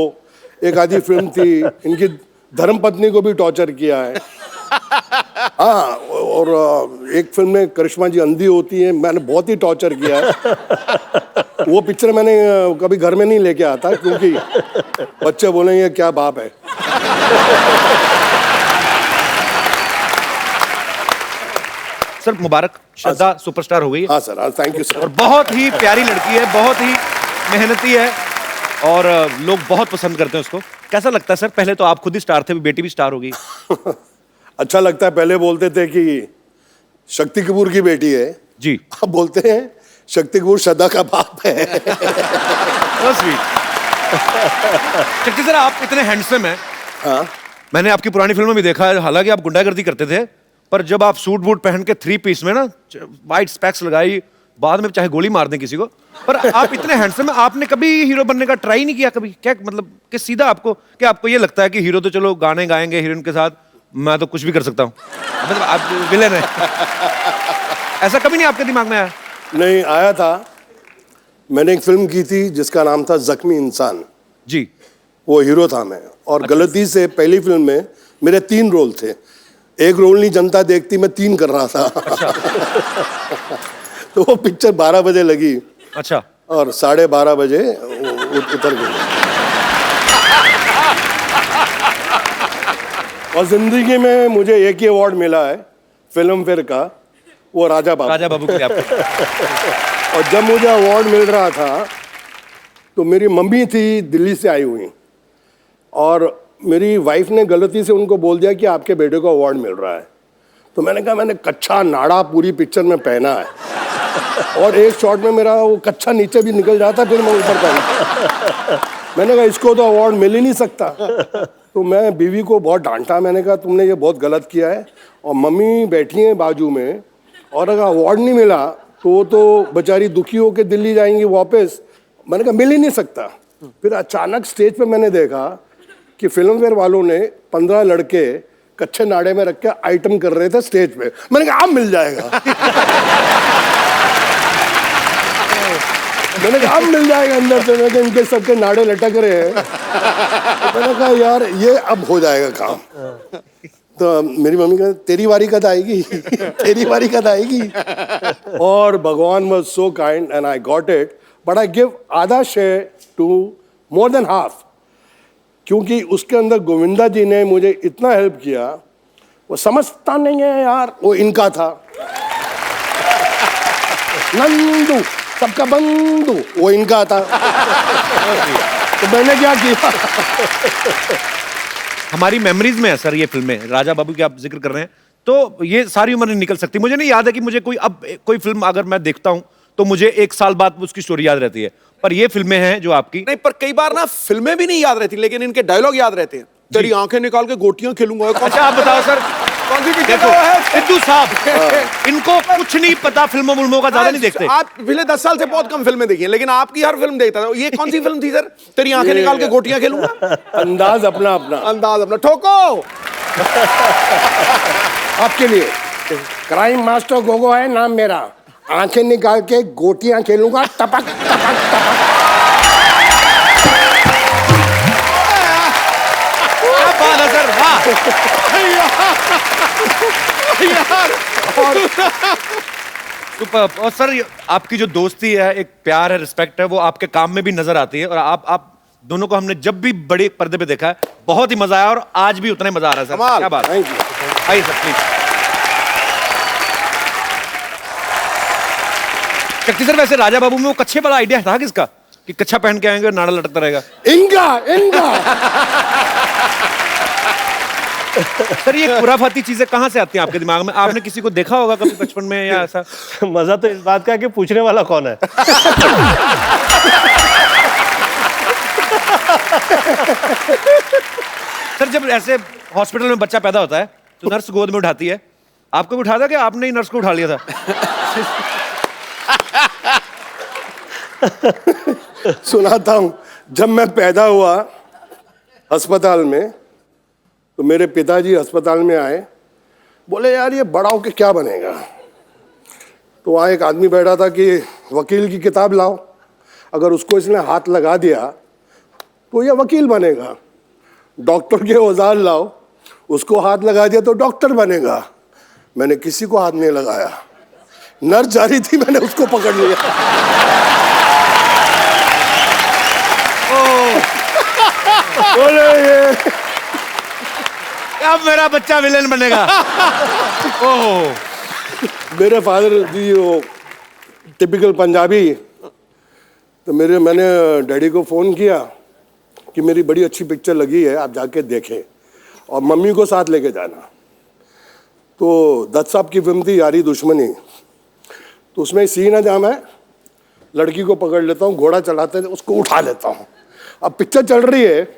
एक आधी फिल्म थी, इनकी धर्मपत्नी को भी टॉर्चर किया है। हाँ, और एक फिल्म में करिश्मा जी अंधी होती है, मैंने बहुत ही टॉर्चर किया है। वो पिक्चर मैंने कभी घर में नहीं लेके आता, क्योंकि बच्चे बोलेंगे क्या बाप है। सर मुबारक, श्रद्धा सुपरस्टार हो गई है। हाँ सर, हाँ, थैंक यू सर। और बहुत ही प्यारी लड़की है, बहुत ही मेहनती है, और लोग बहुत पसंद करते हैं उसको। कैसा लगता है सर? पहले तो आप खुद ही स्टार थे, बेटी भी स्टार हो गई। अच्छा लगता है। पहले बोलते थे कि शक्ति कपूर की बेटी है जी। अब बोलते हैं शक्ति कपूर श्रद्धा का बाप है। So sweet। शक्ति सर, आप इतने हैंडसम हैं। हाँ, मैंने आपकी पुरानी फिल्मों में देखा है, हालांकि आप गुंडागर्दी करते थे, पर जब आप सूट बूट पहन के 3 पीस में ना, वाइट स्पेक्स लगाई, बाद में चाहे गोली मार दें किसी को, पर आप इतने हैंडसम हैं, आपने कभी हीरो बनने का ट्राई नहीं किया कभी? क्या मतलब कि सीधा आपको, क्या आपको ये लगता है कि हीरो तो चलो गाने गाएंगे हीरोइन के साथ, मैं तो कुछ भी कर सकता हूँ, मतलब आप विलेन है? ऐसा कभी नहीं आपके दिमाग में आया? नहीं आया था। मैंने एक फिल्म की थी जिसका नाम था जख्मी इंसान, जी। वो हीरो था मैं, और गलती से पहली फिल्म में मेरे 3 रोल थे। एक रोल नहीं जनता देखती, मैं 3 कर रहा था। तो वो पिक्चर 12 बजे लगी। अच्छा। और 12:30 बजे उतर गई। और जिंदगी में मुझे एक ही अवार्ड मिला है फिल्म फेयर का, वो राजा बाबू के लिए आपको। और जब मुझे अवार्ड मिल रहा था तो मेरी मम्मी थी दिल्ली से आई हुई, और मेरी वाइफ ने गलती से उनको बोल दिया कि आपके बेटे को अवार्ड मिल रहा है। तो मैंने कहा मैंने कच्चा नाड़ा पूरी पिक्चर में पहना है, और एक शॉट में मेरा वो कच्चा नीचे भी निकल जाता, फिर मैं ऊपर पहना। मैंने कहा इसको तो अवार्ड मिल ही नहीं सकता। तो मैं बीवी को बहुत डांटा, मैंने कहा तुमने ये बहुत गलत किया है, और मम्मी बैठी हैं बाजू में, और अगर अवार्ड नहीं मिला तो वो तो बेचारी दुखी होकर दिल्ली जाएंगी वापस। मैंने कहा मिल ही नहीं सकता। फिर अचानक स्टेज पे मैंने देखा कि फिल्म फेयर वालों ने 15 लड़के कच्चे नाड़े में रख के आइटम कर रहे थे स्टेज पे। मैंने कहा अब मिल जाएगा। मैंने कहा अब मिल जाएगा अंदर से। मैंने कहा इनके सबके नाड़े लटक रहे हैं। तो मैंने कहा यार ये अब हो जाएगा काम। तो मेरी मम्मी कहती तेरी बारी कब आएगी, तेरी बारी कब आएगी। और Bhagwan was so kind and I got it, but I give आधा share to more than half, क्योंकि उसके अंदर गोविंदा जी ने मुझे इतना हेल्प किया। वो समझता नहीं है यार, वो इनका था नंदू, सबका बंधु, वो इनका था। तो मैंने क्या किया। हमारी मेमोरीज में है सर ये फिल्में, राजा बाबू की आप जिक्र कर रहे हैं, तो ये सारी उम्र नहीं निकल सकती। मुझे नहीं याद है कि मुझे कोई फिल्म अगर मैं देखता हूं तो मुझे 1 साल बाद उसकी स्टोरी याद रहती है, पर ये फिल्में हैं जो आपकी। नहीं, पर कई बार ना फिल्में भी नहीं याद रहती, लेकिन इनके डायलॉग याद रहते हैं। तेरी आंखें निकाल के गोटियां खेलूंगा। अच्छा आप बताओ सर, कौन सी पिक्चर देखो है? सिद्धू साहब, इनको कुछ नहीं पता, फिल्मों का ज्यादा नहीं देखते। आप पिछले 10 साल से बहुत कम फिल्में देखी हैं, लेकिन आपकी हर फिल्म देखता था। ये कौन सी फिल्म थी सर? तेरी आंखें निकाल के गोटियां खेलूंगा। अंदाज अपना अपना, अंदाज अपना। ठोको। आपके लिए क्राइम मास्टर गोगो है नाम मेरा, आंखें निकाल के गोटियां खेलूंगा, टपक टपक टपक। क्या बात है सर, वाह यार। सुपर्ब। और सर आपकी जो दोस्ती है, एक प्यार है, रिस्पेक्ट है, वो आपके काम में भी नजर आती है। और आप दोनों को हमने जब भी बड़े पर्दे पे देखा है बहुत ही मजा आया, और आज भी उतना ही मजा आ रहा है सर। कमाल। क्या बात। Thank you. आइए सर प्लीज। शक्ति सर, वैसे राजा बाबू में वो कच्छे वाला आइडिया था किसका, कि कच्छा पहन के आएंगे और नाड़ा लटकता रहेगा? इनका सर ये खुराफाती चीजें कहाँ से आती हैं आपके दिमाग में? आपने किसी को देखा होगा कभी बचपन में या ऐसा? मजा तो इस बात का है कि पूछने वाला कौन है। सर जब ऐसे हॉस्पिटल में बच्चा पैदा होता है तो नर्स गोद में उठाती है, आपको भी उठा था कि आपने ही नर्स को उठा लिया था? सुनाता हूँ। जब मैं पैदा हुआ अस्पताल में, तो मेरे पिताजी अस्पताल में आए, बोले यार ये बड़ा होके क्या बनेगा। तो वहाँ एक आदमी बैठा था कि वकील की किताब लाओ, अगर उसको इसने हाथ लगा दिया तो ये वकील बनेगा। डॉक्टर के औजार लाओ, उसको हाथ लगा दिया तो डॉक्टर बनेगा। मैंने किसी को हाथ नहीं लगाया, नर्स जा रही थी, मैंने उसको पकड़ लिया। बोले ये अब मेरा बच्चा विलेन बनेगा। ओह, मेरे फादर जी वो टिपिकल पंजाबी, तो मैंने डैडी को फ़ोन किया कि मेरी बड़ी अच्छी पिक्चर लगी है, आप जाके देखें और मम्मी को साथ लेके जाना। तो दत्त साहब की फिल्म थी यारी दुश्मनी, तो उसमें एक सीन है जहाँ मैं लड़की को पकड़ लेता हूँ, घोड़ा चलाते थे उसको उठा लेता हूँ। अब पिक्चर चल रही है,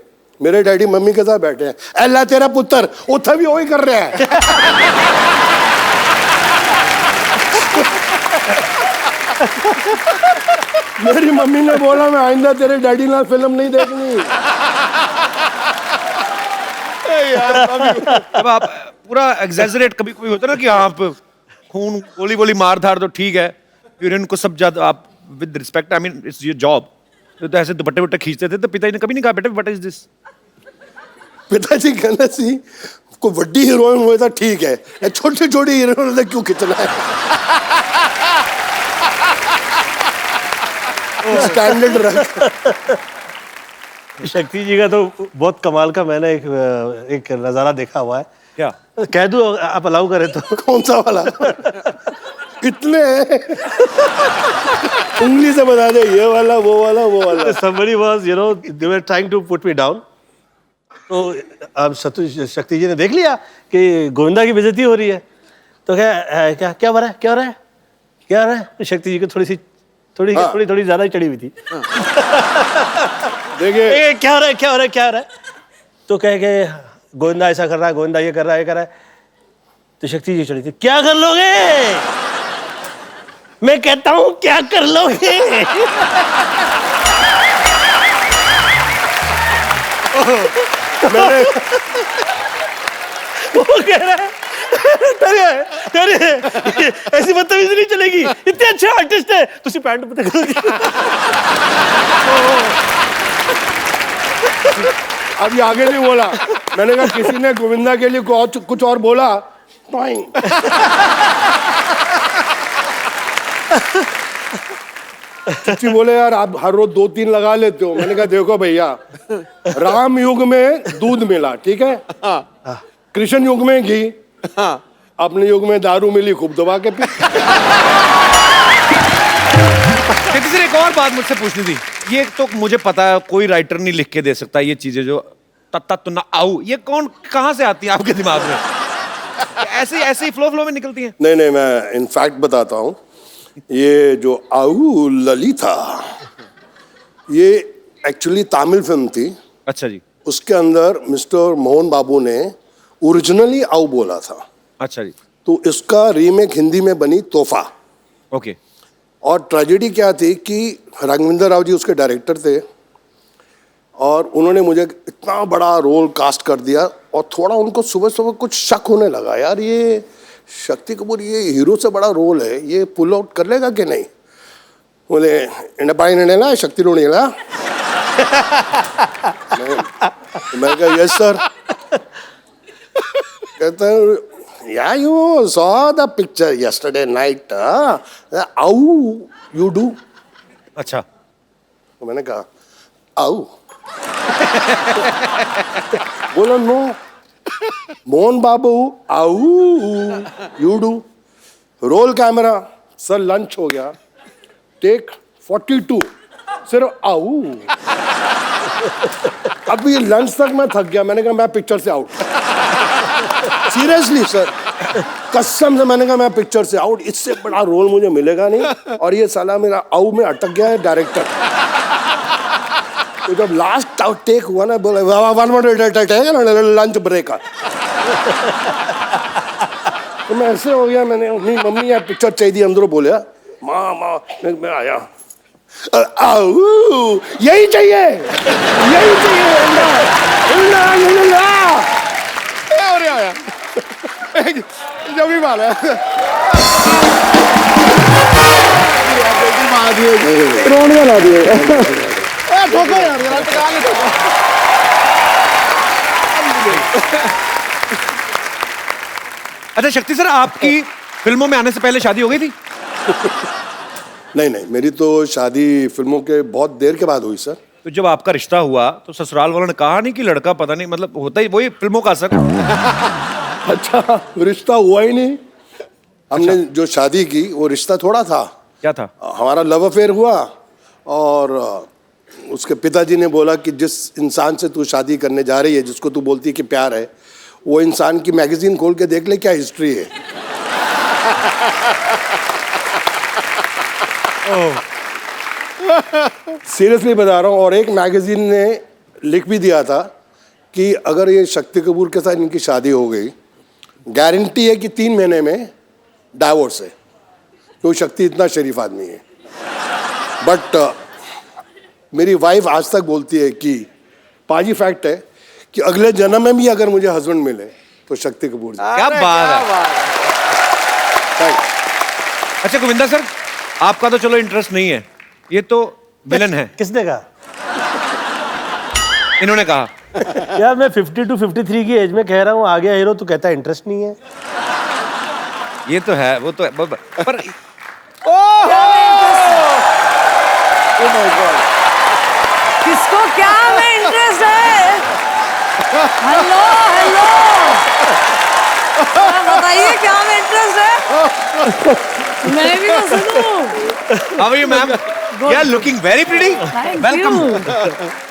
मेरे डैडी मम्मी के साथ बैठे हैं, अल्लाह तेरा पुत्र उठा भी वही कर रहा है। मेरी मम्मी ने बोला मैं आइंदा तेरे डैडी ना फिल्म नहीं देखनी। जब आप पूरा एग्जैजरेट कभी कभी होता है ना कि आप खून गोली गोली मार धार तो ठीक है, फिर इनको सब ज्यादा आप with respect, I mean it's your job, तो ऐसे दुपट्टे वट्टे खींचते थे, तो पिताजी ने कभी नहीं कहा बेटा व्हाट इज दिस? पिताजी कहना सी कोई वड्डी हीरोइन हुए तो ठीक है, छोटी छोटी हीरोइन ने क्यों खींचना है। स्टैंडर्ड रख। शक्ति जी का तो बहुत कमाल का मैंने एक नज़ारा देखा हुआ है। क्या कह दूं आप अलाउ करें तो? कौन सा वाला? इतने उंगली से बता दे, ये वाला वो वाला वो वाला। Somebody was, you know, they were trying to put me down. तो अब शक्ति जी ने देख लिया कि गोविंदा की बेइज्जती हो रही है, तो क्या क्या हो रहा है, क्या हो रहा है, क्या हो रहा है? तो शक्ति जी को थोड़ी ज्यादा ही चढ़ी हुई थी। देखिए क्या हो रहा है, क्या हो रहा है, क्या हो रहा है? तो कह के गोविंदा ऐसा कर रहा है, गोविंदा ये कर रहा है, ये कर रहा है। तो शक्ति जी चढ़ी थी, क्या कर लोगे? मैं कहता हूं क्या कर लोगे? वो कह रहा है अरे ऐसी बदतमीजी नहीं चलेगी, इतने अच्छे आर्टिस्ट है, तुसी पैंट पता करोगे। अभी आगे नहीं बोला, मैंने कहा किसी ने गोविंदा के लिए कुछ और बोला। चिट्ठी बोले यार आप हर रोज 2-3 लगा लेते हो। मैंने कहा देखो भैया, राम युग में दूध मिला, ठीक है, कृष्ण युग में घी, अपने युग में दारू मिली, खूब दबा के पी। किसी ने एक और बात मुझसे पूछनी थी, ये तो मुझे पता है कोई राइटर नहीं लिख के दे सकता ये चीजें जो तत्ता तुन्ना आऊ, ये कौन कहाँ से आती है आपके दिमाग में? ऐसे ही फ्लो में निकलती हैं? नहीं, मैं इनफैक्ट बताता हूँ, ये जो आऊ ललिता, ये एक्चुअली तमिल फिल्म थी। अच्छा जी। उसके अंदर मिस्टर मोहन बाबू ने ओरिजिनली आऊ बोला था। अच्छा जी। तो इसका रीमेक हिंदी में बनी तोहफा। ओके। और ट्रेजेडी क्या थी कि राघवेंद्र राव जी उसके डायरेक्टर थे और उन्होंने मुझे इतना बड़ा रोल कास्ट कर दिया और थोड़ा उनको सुबह सुबह कुछ शक होने लगा, यार ये शक्ति कपूर ये हीरो से बड़ा रोल है, ये पुल आउट कर लेगा कि नहीं। बोले इंडा शक्ति रोणीला। मैं कहा यस सर। कहता है Yeah, you saw the picture yesterday night. How you do? अच्छा। तो मैंने कहा आओ। बोला नो, मोहन बाबू आओ you do. Roll camera, sir lunch हो गया, टेक 42, सिर्फ आओ। अभी लंच तक मैं थक गया, मैंने कहा मैं पिक्चर से आउट। सीरियसली सर, कसम से मैंने कहा मैं पिक्चर से आउट, इससे बड़ा रोल मुझे मिलेगा नहीं। और ये साला मेरा आउ में अटक गया है डायरेक्टर। तो जब लास्ट टेक हुआ ना, बोला लंच ब्रेक। तो मैं ऐसे हो गया, मैंने अपनी मम्मी यार पिक्चर चाहिए अंदरों बोले, माँ माँ मैं आया, यही चाहिए, यही चाहिए। जो भी बात है रोने ला दिए। ठोको यार, जरा टका के ठोको। अच्छा शक्ति सर, आपकी फिल्मों में आने से पहले शादी हो गई थी? नहीं नहीं, मेरी तो शादी फिल्मों के बहुत देर के बाद हुई सर। तो जब आपका रिश्ता हुआ तो ससुराल वालों ने कहा नहीं कि लड़का पता नहीं, मतलब होता ही वही फिल्मों का असर? अच्छा, रिश्ता हुआ ही नहीं। हमने जो शादी की वो रिश्ता थोड़ा था। क्या था? हमारा लव अफेयर हुआ और उसके पिताजी ने बोला कि जिस इंसान से तू शादी करने जा रही है, जिसको तू बोलती है कि प्यार है, वो इंसान की मैगजीन खोल के देख ले क्या हिस्ट्री है। सीरियसली बता रहा हूँ। और एक मैगजीन ने लिख भी दिया था कि अगर ये शक्ति कपूर के साथ इनकी शादी हो गई, गारंटी है कि 3 महीने में डाइवोर्स है, क्योंकि शक्ति इतना शरीफ आदमी है। बट मेरी वाइफ आज तक बोलती है कि पाजी फैक्ट है कि अगले जन्म में भी अगर मुझे हस्बैंड मिले तो शक्ति कपूर जी। क्या बात है। अच्छा गोविंदा सर, आपका तो चलो इंटरेस्ट नहीं है, ये तो विलन है। किसने कहा? इन्होंने कहा। यार मैं 50 to 53 की एज में कह रहा हूँ आ गया हीरो, तो कहता है इंटरेस्ट नहीं है। ये तो है, वो तो है, पर किसको क्या में इंटरेस्ट है? हेलो हेलो, बताइए क्या में इंटरेस्ट है? मैं भी तो सुनूं। How are you ma'am? You are looking very pretty. Welcome.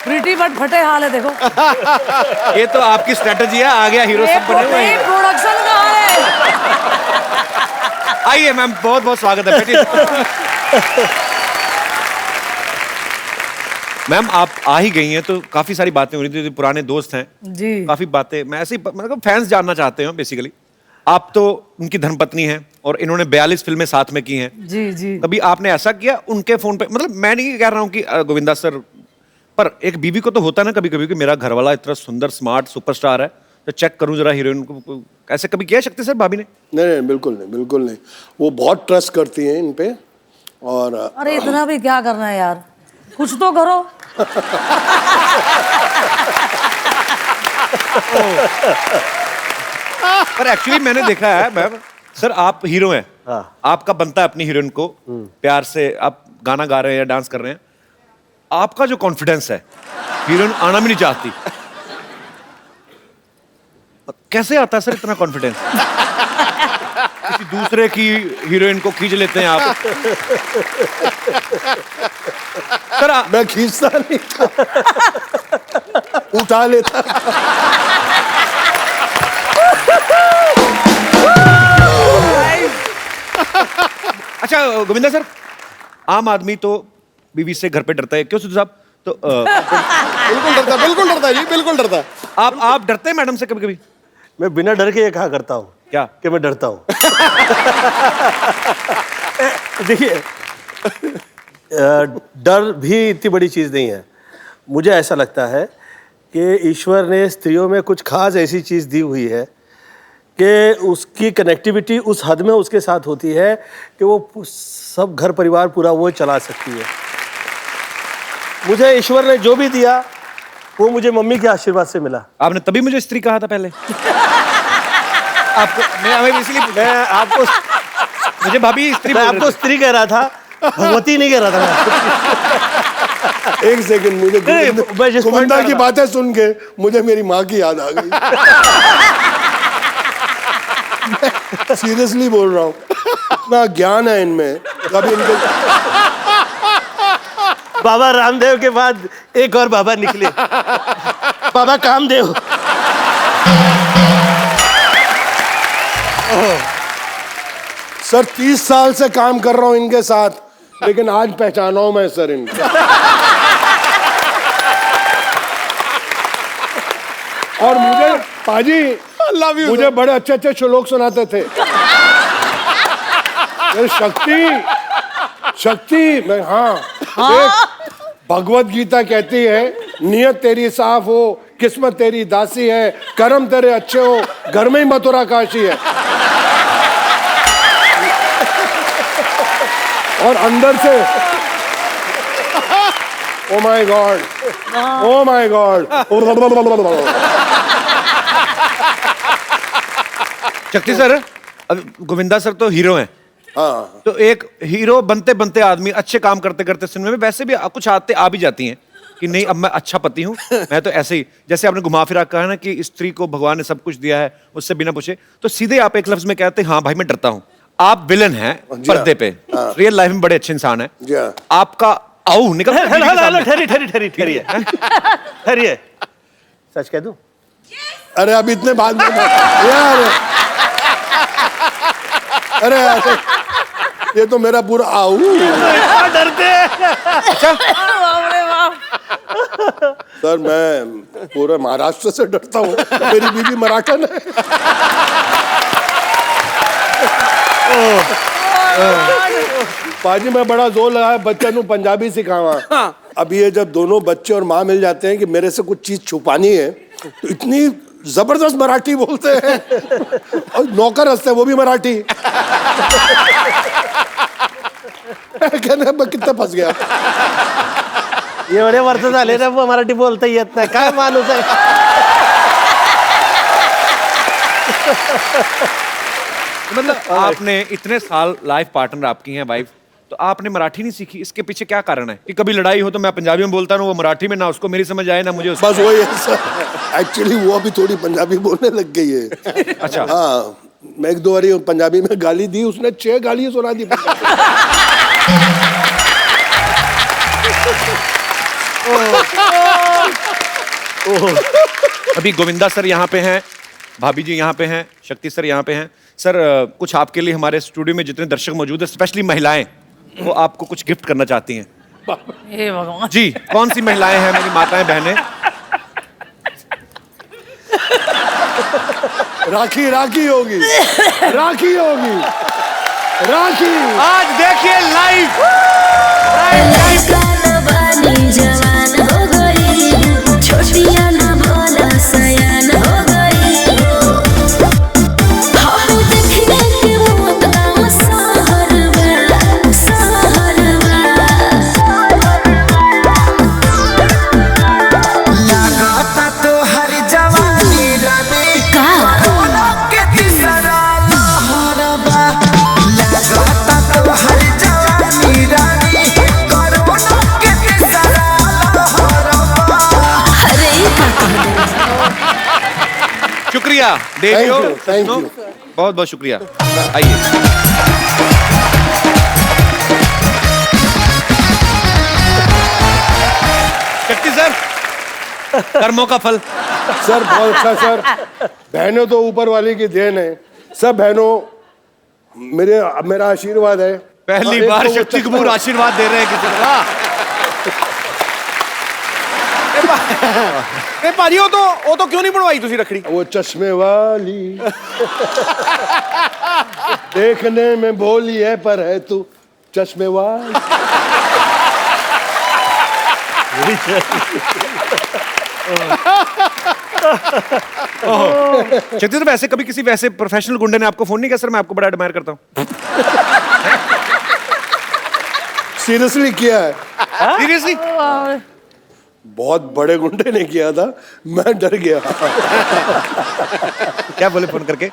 Pretty but फटे हाल है, देखो। ये तो आपकी स्ट्रेटजी है, आ गया हीरो सब बने हुए हैं। प्रोडक्शन कहाँ है? आइए मैम, बहुत बहुत स्वागत है, बैठिए। मैम आप आ ही गई हैं तो काफी सारी बातें हो रही थी, पुराने दोस्त हैं जी। काफी बातें, मैं ऐसे ही मतलब फैंस जानना चाहते हैं बेसिकली। आप तो उनकी धर्मपत्नी हैं और इन्होंने 42 फिल्में साथ में की हैं। जी जी। कभी आपने ऐसा किया उनके फोन पे? मतलब मैं नहीं कह रहा हूँ कि गोविंदा सर, पर एक बीवी को तो होता है ना कभी कभी कि मेरा घरवाला इतना सुंदर स्मार्ट सुपरस्टार है, तो चेक करूं जरा हीरोइन को। ऐसे कभी किया शक्ति सर भाभी ने? नहीं, बिल्कुल नहीं, बिल्कुल नहीं। वो बहुत ट्रस्ट करती हैं इन पे। और अरे इतना भी क्या करना है यार, कुछ तो करो। पर एक्चुअली मैंने देखा है मैम, सर आप हीरो हैं, आपका बनता है अपनी हीरोइन को प्यार से, आप गाना गा रहे हैं या डांस कर रहे हैं, आपका जो कॉन्फिडेंस है हीरोइन आना भी नहीं चाहती, कैसे आता है सर इतना कॉन्फिडेंस? किसी दूसरे की हीरोइन को खींच लेते हैं आप। सर मैं खींचता नहीं था, उठा लेता। अच्छा गोविंदा सर, आम आदमी तो बीवी से घर पे डरता है, क्यों सिद्धू साहब? तो बिल्कुल डरता है, बिल्कुल डरता है जी, बिल्कुल डरता है। आप डरते हैं मैडम से कभी कभी? मैं बिना डर के ये कहा करता हूँ क्या कि मैं डरता हूँ। देखिए, डर भी इतनी बड़ी चीज़ नहीं है। मुझे ऐसा लगता है कि ईश्वर ने स्त्रियों में कुछ खास ऐसी चीज़ दी हुई है कि उसकी कनेक्टिविटी उस हद में उसके साथ होती है कि वो सब घर परिवार पूरा वो चला सकती है। मुझे ईश्वर ने जो भी दिया वो मुझे मम्मी के आशीर्वाद से मिला। आपने तभी मुझे स्त्री कहा था पहले? आपको मैं इसलिए मैं आपको मुझे भाभी स्त्री मैं आपको स्त्री कह रहा था, भगवती नहीं कह रहा था मैं। एक सेकंड, मुझे गोविंदा की बातें सुन के मुझे मेरी माँ की याद आ गई। सीरियसली बोल रहा हूँ, इतना ज्ञान है इनमें। कभी इनको बाबा रामदेव के बाद एक और बाबा निकले, बाबा कामदेव। सर 30 साल से काम कर रहा हूँ इनके साथ, लेकिन आज पहचाना हूं मैं सर इनको। और मुझे पाजी लव यू मुझे बड़े अच्छे अच्छे श्लोक सुनाते थे। ये शक्ति मैं देख, भगवत गीता कहती है नियत तेरी साफ हो, किस्मत तेरी दासी है, कर्म तेरे अच्छे हो, घर में ही मथुरा काशी है। और अंदर से oh my God, oh my God. शक्ति सर, अब गोविंदा सर तो हीरो हैं। हाँ तो एक हीरो बनते बनते आदमी अच्छे काम करते करते सिनेमा में वैसे भी कुछ आते आ भी जाती हैं कि नहीं अब मैं अच्छा पति हूँ, मैं तो ऐसे ही, जैसे आपने घुमा फिरा कहा ना कि स्त्री को भगवान ने सब कुछ दिया है उससे बिना पूछे, तो सीधे आप एक लफ्ज में कहते हैं हाँ भाई मैं डरता हूँ। आप विलन हैं पर्दे पे, रियल लाइफ में बड़े अच्छे इंसान हैं। जी हाँ। आपका आओ निकल ठहरिए, सच कह दूं? अरे अब इतने बाद में यार, अरे यार, ये तो मेरा पूरा आऊ। डरते बाप रे बाप। सर मैं पूरे महाराष्ट्र से डरता हूँ, मेरी बीवी मराठन है। पाजी मैं बड़ा जोर लगाया बच्चे को पंजाबी सिखावा। अब ये जब दोनों बच्चे और माँ मिल जाते हैं कि मेरे से कुछ चीज छुपानी है, तो इतनी जबरदस्त मराठी बोलते हैं और नौकर हंसते हैं वो भी मराठी। कहने मैं कितना फंस गया। एवढे वर्ष झाले ना मराठी बोलता येत नाही, काय माणूस आहे। मतलब आपने इतने साल लाइफ पार्टनर आपकी हैं वाइफ, तो आपने मराठी नहीं सीखी, इसके पीछे क्या कारण है कि कभी लड़ाई हो तो मैं पंजाबी में बोलता हूँ वो मराठी में, ना उसको मेरी समझ आए ना मुझे उसको। बस वही है सर, एक्चुअली वो अभी थोड़ी पंजाबी बोलने लग गई है। अच्छा। हाँ, मैं एक दो बारी पंजाबी में गाली दी, उसने 6 गालियां सुना दी। अभी गोविंदा सर यहाँ पे हैं, भाभी जी यहाँ पे हैं, शक्ति सर यहाँ पे हैं। सर कुछ आपके लिए हमारे स्टूडियो में जितने दर्शक मौजूद हैं, स्पेशली महिलाएं, वो आपको कुछ गिफ्ट करना चाहती हैं। हे भगवान। जी, कौन सी महिलाएं हैं मेरी माताएं बहनें? राखी राखी होगी, राखी होगी, राखी। आज देखिए लाइव जवान हो गई, छोटिया ना भोला सयान हो गई। हाँ देखने के वो गाँव सहरवा, सहरवा। लागता तो हर जवानी रानी कोरोना के तीसरा लहरबा। लागता तो हर जवानी रानी कोरोना के तीसरा लहरबा। अरे ये क्या कह रहे हैं? शुक्रिया देवियो, Thank you. बहुत बहुत शुक्रिया। आइए शक्ति सर, कर्मों का फल। सर बहुत अच्छा सर, बहनों तो ऊपर वाले की देन है। सब बहनों मेरा आशीर्वाद है। पहली एक बार तो वो शक्ति कपूर आशीर्वाद दे रहे हैं किसी को। वाह। भाजी वो तो क्यों नहीं बनवाई तुसी रखड़ी? वो चश्मे वाली देखने में भोली है पर है तू चश्मे वाली। शक्ति सर, वैसे कभी किसी वैसे प्रोफेशनल गुंडे ने आपको फोन नहीं किया सर मैं आपको बड़ा एडमायर करता हूँ? सीरियसली किया है, सीरियसली? बहुत बड़े गुंडे ने किया था, मैं डर गया। क्या बोले फोन करके?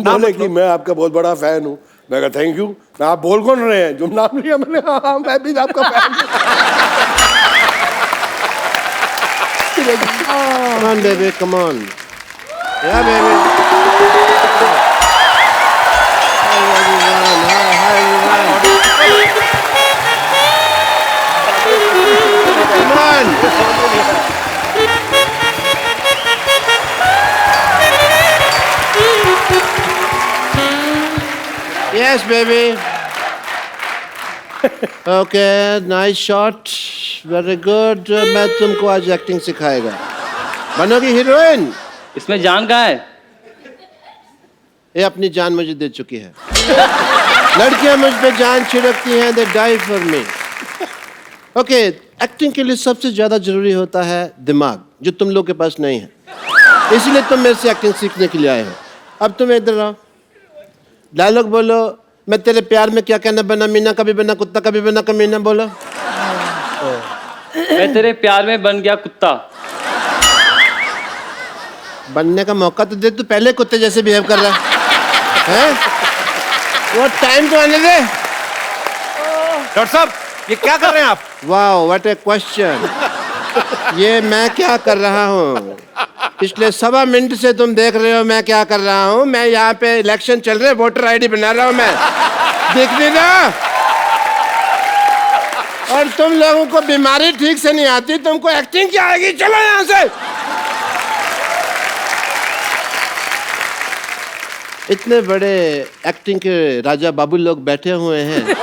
बोले कि मैं आपका बहुत बड़ा फैन हूँ। मैं कहा थैंक यू। आप बोल कौन रहे हैं? जो नाम लिया मैंने, हाँ मैं भी आपका फैन हूँ। Come on, baby, come on. Yeah, baby. Hi, everyone. Come on. Yes, baby. Okay, nice shot. Very good. मैं तुमको आज एक्टिंग सिखाएगा. बनोगी हीरोइन। इसमें जान कहाँ है? ये अपनी जान मुझे दे चुकी है। लड़कियां मुझ पे जान छिड़कती हैं, they die for me. Okay, acting के लिए सबसे ज्यादा जरूरी होता है दिमाग, जो तुम लोग के पास नहीं है। इसलिए तुम मेरे से एक्टिंग सीखने के लिए आए हो। अब तुम इधर आओ, डायलॉग बोलो। मैं तेरे प्यार में क्या कहना बना मीना, कभी बना कुत्ता, कभी बना कमीना। बोलो। मैं तेरे प्यार में बन गया कुत्ता। बनने का मौका तो दे, तू पहले कुत्ते जैसे बिहेव कर रहा है। वो टाइम तो आने दे। डॉक्टर साहब, ये क्या कर रहे हैं आप? वाह, व्हाट ए क्वेश्चन। ये मैं क्या कर रहा हूँ? पिछले 1.25 मिनट से तुम देख रहे हो मैं क्या कर रहा हूँ। मैं यहाँ पे इलेक्शन चल रहे, वोटर आईडी बना रहा हूँ मैं। देखने ना। और तुम लोगों को बीमारी ठीक से नहीं आती, तुमको एक्टिंग क्या आएगी? चलो यहाँ से। इतने बड़े एक्टिंग के राजा बाबू लोग बैठे हुए हैं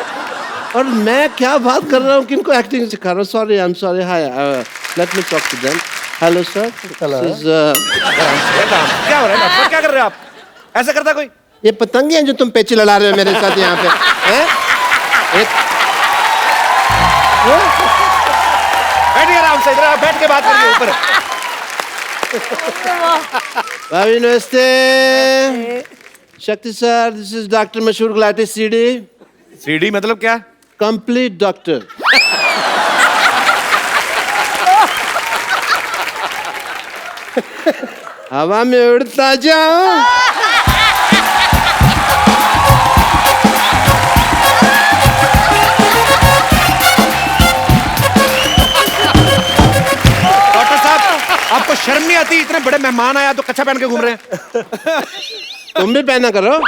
और मैं क्या बात कर रहा हूँ, किनको एक्टिंग सिखा रहा हूँ। Sorry, I am sorry. Hi, let me talk to them. Hello sir. क्या हो रहा है डॉक्टर? क्या कर रहे हैं आप? ऐसा करता कोई? ये पतंगे हैं जो तुम पेचे लड़ा रहे हो मेरे साथ यहाँ पे, हैं? बैठिए आराम से, इधर आप बैठ के बात करिए ऊपर। भाभी नमस्ते। शक्ति सर, दिस इज डॉक्टर मशहूर गुलाटी सीडी। सीडी मतलब क्या? Complete doctor. हवा में उड़ता जाओ। डॉक्टर साहब, आपको शर्म नहीं आती? इतने बड़े मेहमान आया तो कच्छा पहन के घूम रहे हैं। तुम भी पहना करो।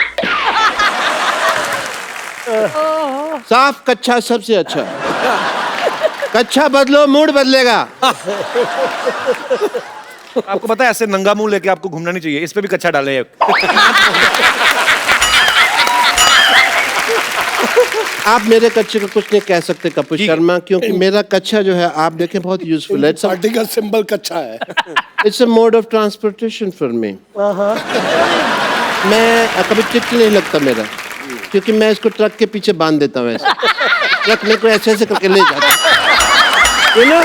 साफ कच्छा सबसे अच्छा। कच्छा बदलो, मूड बदलेगा। आपको पता है ऐसे नंगा मुंह लेके आपको घूमना नहीं चाहिए। इस पे भी कच्छा डाले हैं। आप मेरे कच्छे को कुछ नहीं कह सकते कपूर शर्मा, क्योंकि मेरा कच्छा जो है आप देखें बहुत यूजफुल है। पार्टी का सिंबल कच्चा है। It's a mode of transportation for me. मैं कभी टिक नहीं लगता मेरा, क्योंकि मैं इसको ट्रक के पीछे बांध देता हूँ। ऐसे ट्रक में कोई ऐसे करके ले जाता। यू नो,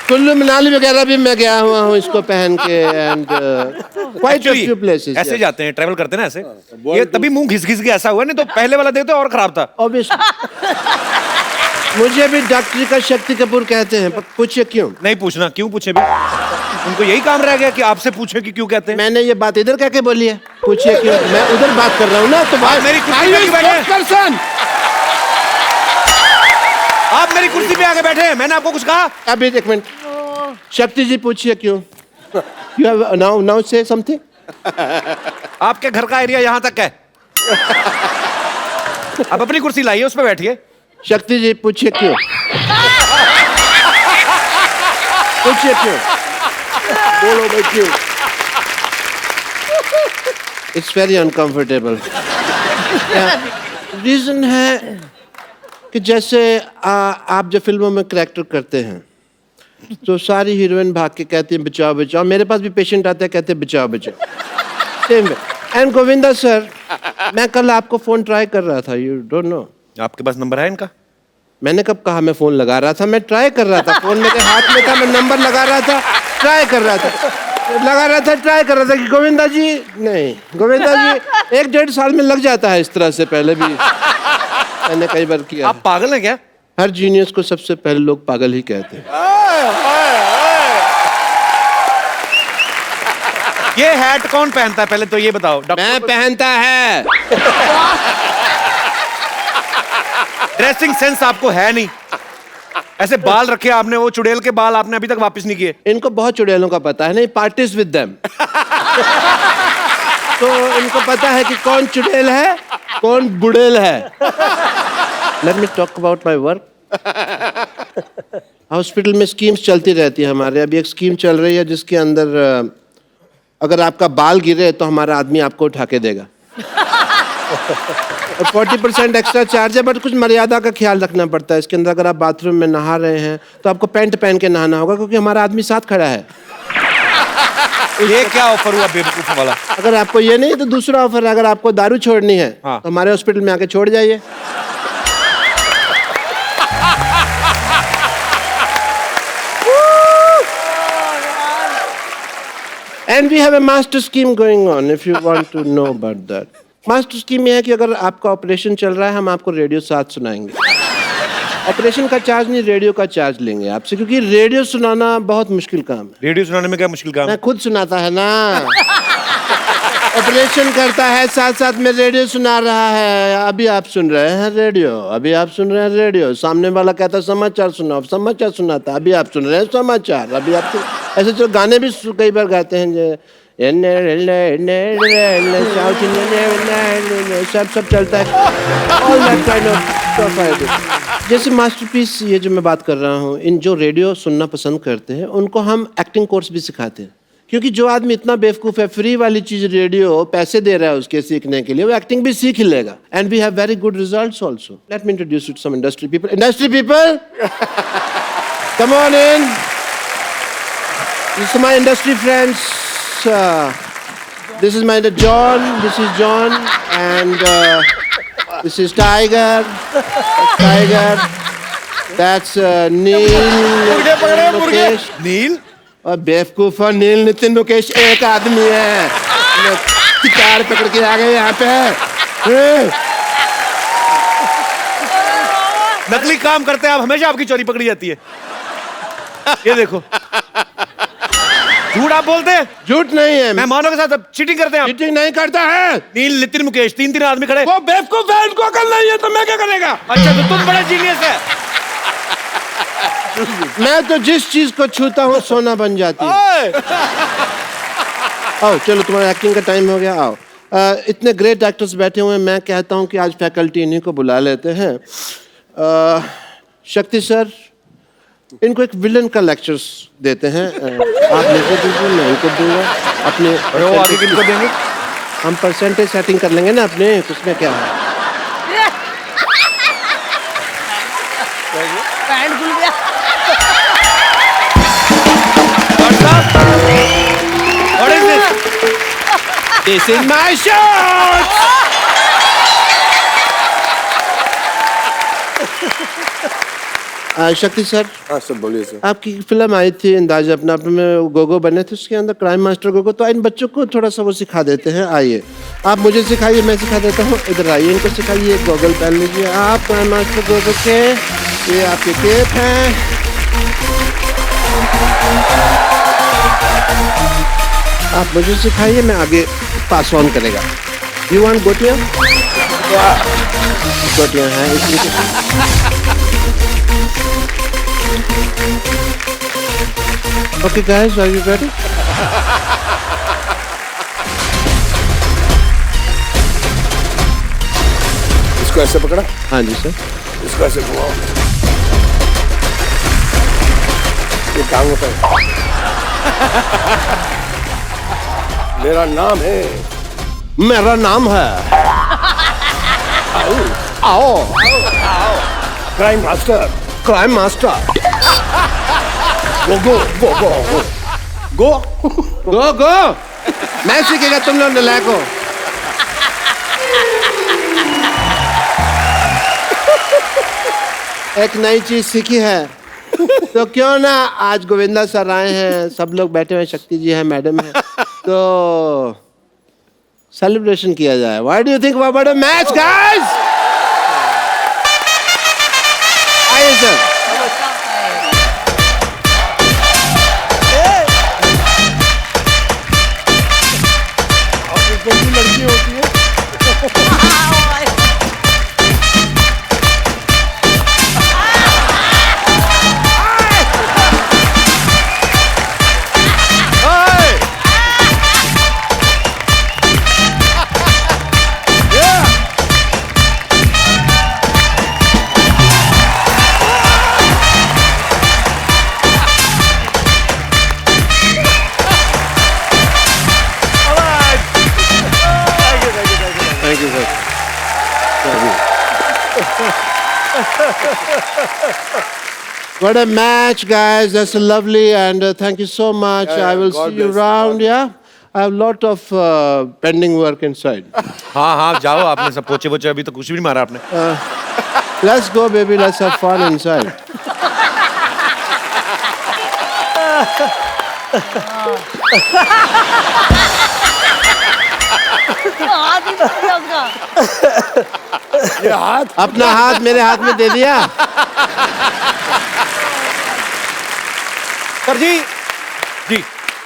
कुल्लू मनाली वगैरह भी मैं गया हुआ हूँ इसको पहन के। And quite a few places. ऐसे जाते हैं, ट्रैवल करते हैं ना ऐसे। ये तभी मुंह घिस घिस के ऐसा हुआ, नहीं तो पहले वाला देते और खराब था। ऑब्वियसली। मुझे भी डॉक्टरी का शक्ति कपूर कहते हैं, पर पूछिए क्यों? नहीं पूछना, क्यों पूछे भी? उनको यही काम रह गया कि आपसे पूछे कि क्यों कहते हैं। मैंने ये बात इधर कह के बोली है, पूछिए क्यों? मैं उधर बात कर रहा हूँ ना, तो बात मेरी कुर्सी पे बैठे। आप मेरी कुर्सी पे आके बैठे हैं, मैंने आपको कुछ कहा? अभी एक मिनट। शक्ति जी पूछिए क्यों? You have now say something? आपके घर का एरिया यहाँ तक है। आप अपनी कुर्सी लाइए, उस पर बैठिए। शक्ति जी पूछिए क्यों? पूछिए क्यों? बोलो भाई क्यों? It's very uncomfortable. रीजन है कि जैसे आप जो फिल्मों में करैक्टर करते हैं तो सारी हीरोइन भाग के कहती हैं बचाओ बचाओ। मेरे पास भी पेशेंट आते हैं, कहते हैं बचाओ बचाओ। सेम एंड गोविंदा सर, मैं कल आपको फोन ट्राई कर रहा था। You don't know. आपके पास नंबर है इनका? मैंने कब कहा मैं फोन लगा रहा था? मैं ट्राई कर रहा था। फोन मेरे हाथ में था, मैं नंबर लगा रहा था, ट्राई कर रहा था, ट्राई कर रहा था कि गोविंदा जी नहीं। गोविंदा जी 1-1.5 साल में लग जाता है इस तरह से, पहले भी मैंने कई बार किया। आप पागल हैं क्या? हर जीनियस को सबसे पहले लोग पागल ही कहते हैं। ये हैट कौन पहनता है पहले तो ये बताओ? मैं पहनता है। ड्रेसिंग सेंस आपको है नहीं। ऐसे बाल रखे आपने, वो चुड़ैल के बाल आपने अभी तक वापस नहीं किए। इनको बहुत चुड़ैलों का पता है, नहीं पार्टीज विद देम। तो इनको पता है कि कौन चुड़ैल है, कौन बुड़ैल है। Late me talk about my work. Hospital में स्कीम्स चलती रहती है हमारे। अभी एक स्कीम चल रही है जिसके अंदर अगर आपका बाल गिरे तो हमारा आदमी आपको उठा के देगा। और 40% एक्स्ट्रा चार्ज है, बट कुछ मर्यादा का ख्याल रखना पड़ता है। इसके अंदर अगर आप बाथरूम में नहा रहे हैं तो आपको पैंट पहन के नहाना होगा, क्योंकि हमारा आदमी साथ खड़ा है। ये क्या ऑफर हुआ बेवकूफ वाला? अगर आपको ये नहीं तो दूसरा ऑफर है, अगर आपको दारू छोड़नी है हाँ। तो हमारे हॉस्पिटल में आके छोड़ जाइए। And we have a master scheme going on if you want to know about that. Master scheme ये है कि अगर आपका ऑपरेशन चल रहा है हम आपको रेडियो साथ सुनाएंगे। ऑपरेशन का चार्ज नहीं, रेडियो का चार्ज लेंगे आपसे, क्योंकि रेडियो सुनाना बहुत मुश्किल काम है। रेडियो सुनाने में क्या मुश्किल काम है? मैं खुद सुनाता है ना। ऑपरेशन करता है साथ साथ में रेडियो सुना रहा है। अभी आप सुन रहे हैं रेडियो, अभी आप सुन रहे हैं रेडियो, सामने वाला कहता है समाचार सुनाओ, समाचार सुनाता, अभी आप सुन रहे हैं समाचार, अभी आप ऐसे जो गाने भी कई बार गाते हैं जो सब चलता है। All that kind of stuff I do. जैसे मास्टरपीस ये जो मैं बात कर रहा हूँ, इन जो रेडियो सुनना पसंद करते हैं उनको हम एक्टिंग कोर्स भी सिखाते हैं, क्योंकि जो आदमी इतना बेवकूफ़ है, फ्री वाली चीज़ रेडियो पैसे दे रहा है उसके सीखने के लिए, वो एक्टिंग भी सीख लेगा। And we have very good results also. Let me introduce you to some industry people. Industry people, come on in. This is my industry friends. This is my John. This is John, and this is Tiger. That's Tiger. That's Neil. Mukesh. नील? और बेवकूफ और नील नितिन मुकेश एक आदमी है। Guitar पकड़ के आ गए यहाँ पे। नकली काम करते हैं आप, हमेशा आपकी चोरी पकड़ी जाती है। ये देखो, झूठ आप बोलते हैं। झूठ नहीं है, मेहमानों के साथ चीटिंग करते हैं आप। चीटिंग नहीं करता है। नील, नितिन, मुकेश, तीन आदमी खड़े। वो बेवकूफ है, इनको अकल नहीं है तो मैं क्या करेगा? अच्छा, तो तुम बड़ा जीनियस है। मैं तो जिस चीज को छूता हूँ सोना बन जाती है। आओ चलो, तुम्हारा एक्टिंग का टाइम हो गया, आओ। इतने ग्रेट एक्टर्स बैठे हुए हैं, मैं कहता हूँ कि आज फैकल्टी इन्हीं को बुला लेते हैं। शक्ति सर, इनको एक विलन का लेक्चर्स देते हैं। आप लेके दीजिए, मैं इनको दूंगा। अपने वो आगे किनको देंगे? हम परसेंटेज सेटिंग कर लेंगे ना अपने, उसमें क्या है। पैंट खुल गया। What is this? This is my shot! शक्ति सर। हाँ सर, बोलिए सर। आपकी फिल्म आई थी अंदाज़ अपना अपने में, गोगो बने थे, उसके अंदर क्राइम मास्टर गोगो। तो इन बच्चों को थोड़ा सा वो सिखा देते हैं। आइए, आप मुझे सिखाइए, मैं सिखा देता हूँ। इधर आइए, इनको सिखाइए। गॉगल पहन लीजिए आप क्राइम मास्टर गोगो के। ये आपके केप हैं। आप मुझे सिखाइए, मैं आगे पास ऑन करेगा। यू वांट गोटियाँ? गोटियाँ हैं इसलिए। Okay guys, are you ready? इसको ऐसे पकड़ा, हाँ जी सर। इसको ऐसे घुमाओ, ये काम होता है। मेरा नाम है, मेरा नाम है आओ crime master. Crime master. Go go go go go go. Go go. मैं सीखेगा, तुम लोग नलायक हो। एक नई चीज सीखी है तो क्यों ना आज गोविंदा सर आए हैं, सब लोग बैठे हुए, शक्ति जी है, मैडम है, तो सेलिब्रेशन किया जाए। What do you think about a match guys? आइए सर। लड़की होती है। Thank you, sir. What a match, guys. That's lovely, and thank you so much. Yeah, I will God see you bless. around. Yeah, I have lot of pending work inside. हाँ हाँ जाओ, आपने सब पोचे वोचे अभी तो कुछ भी नहीं मारा आपने. Let's go, baby. Let's have fun inside. हाथ ही टूट गया उसका। ये हाथ अपना हाथ मेरे हाथ में दे दिया. सर जी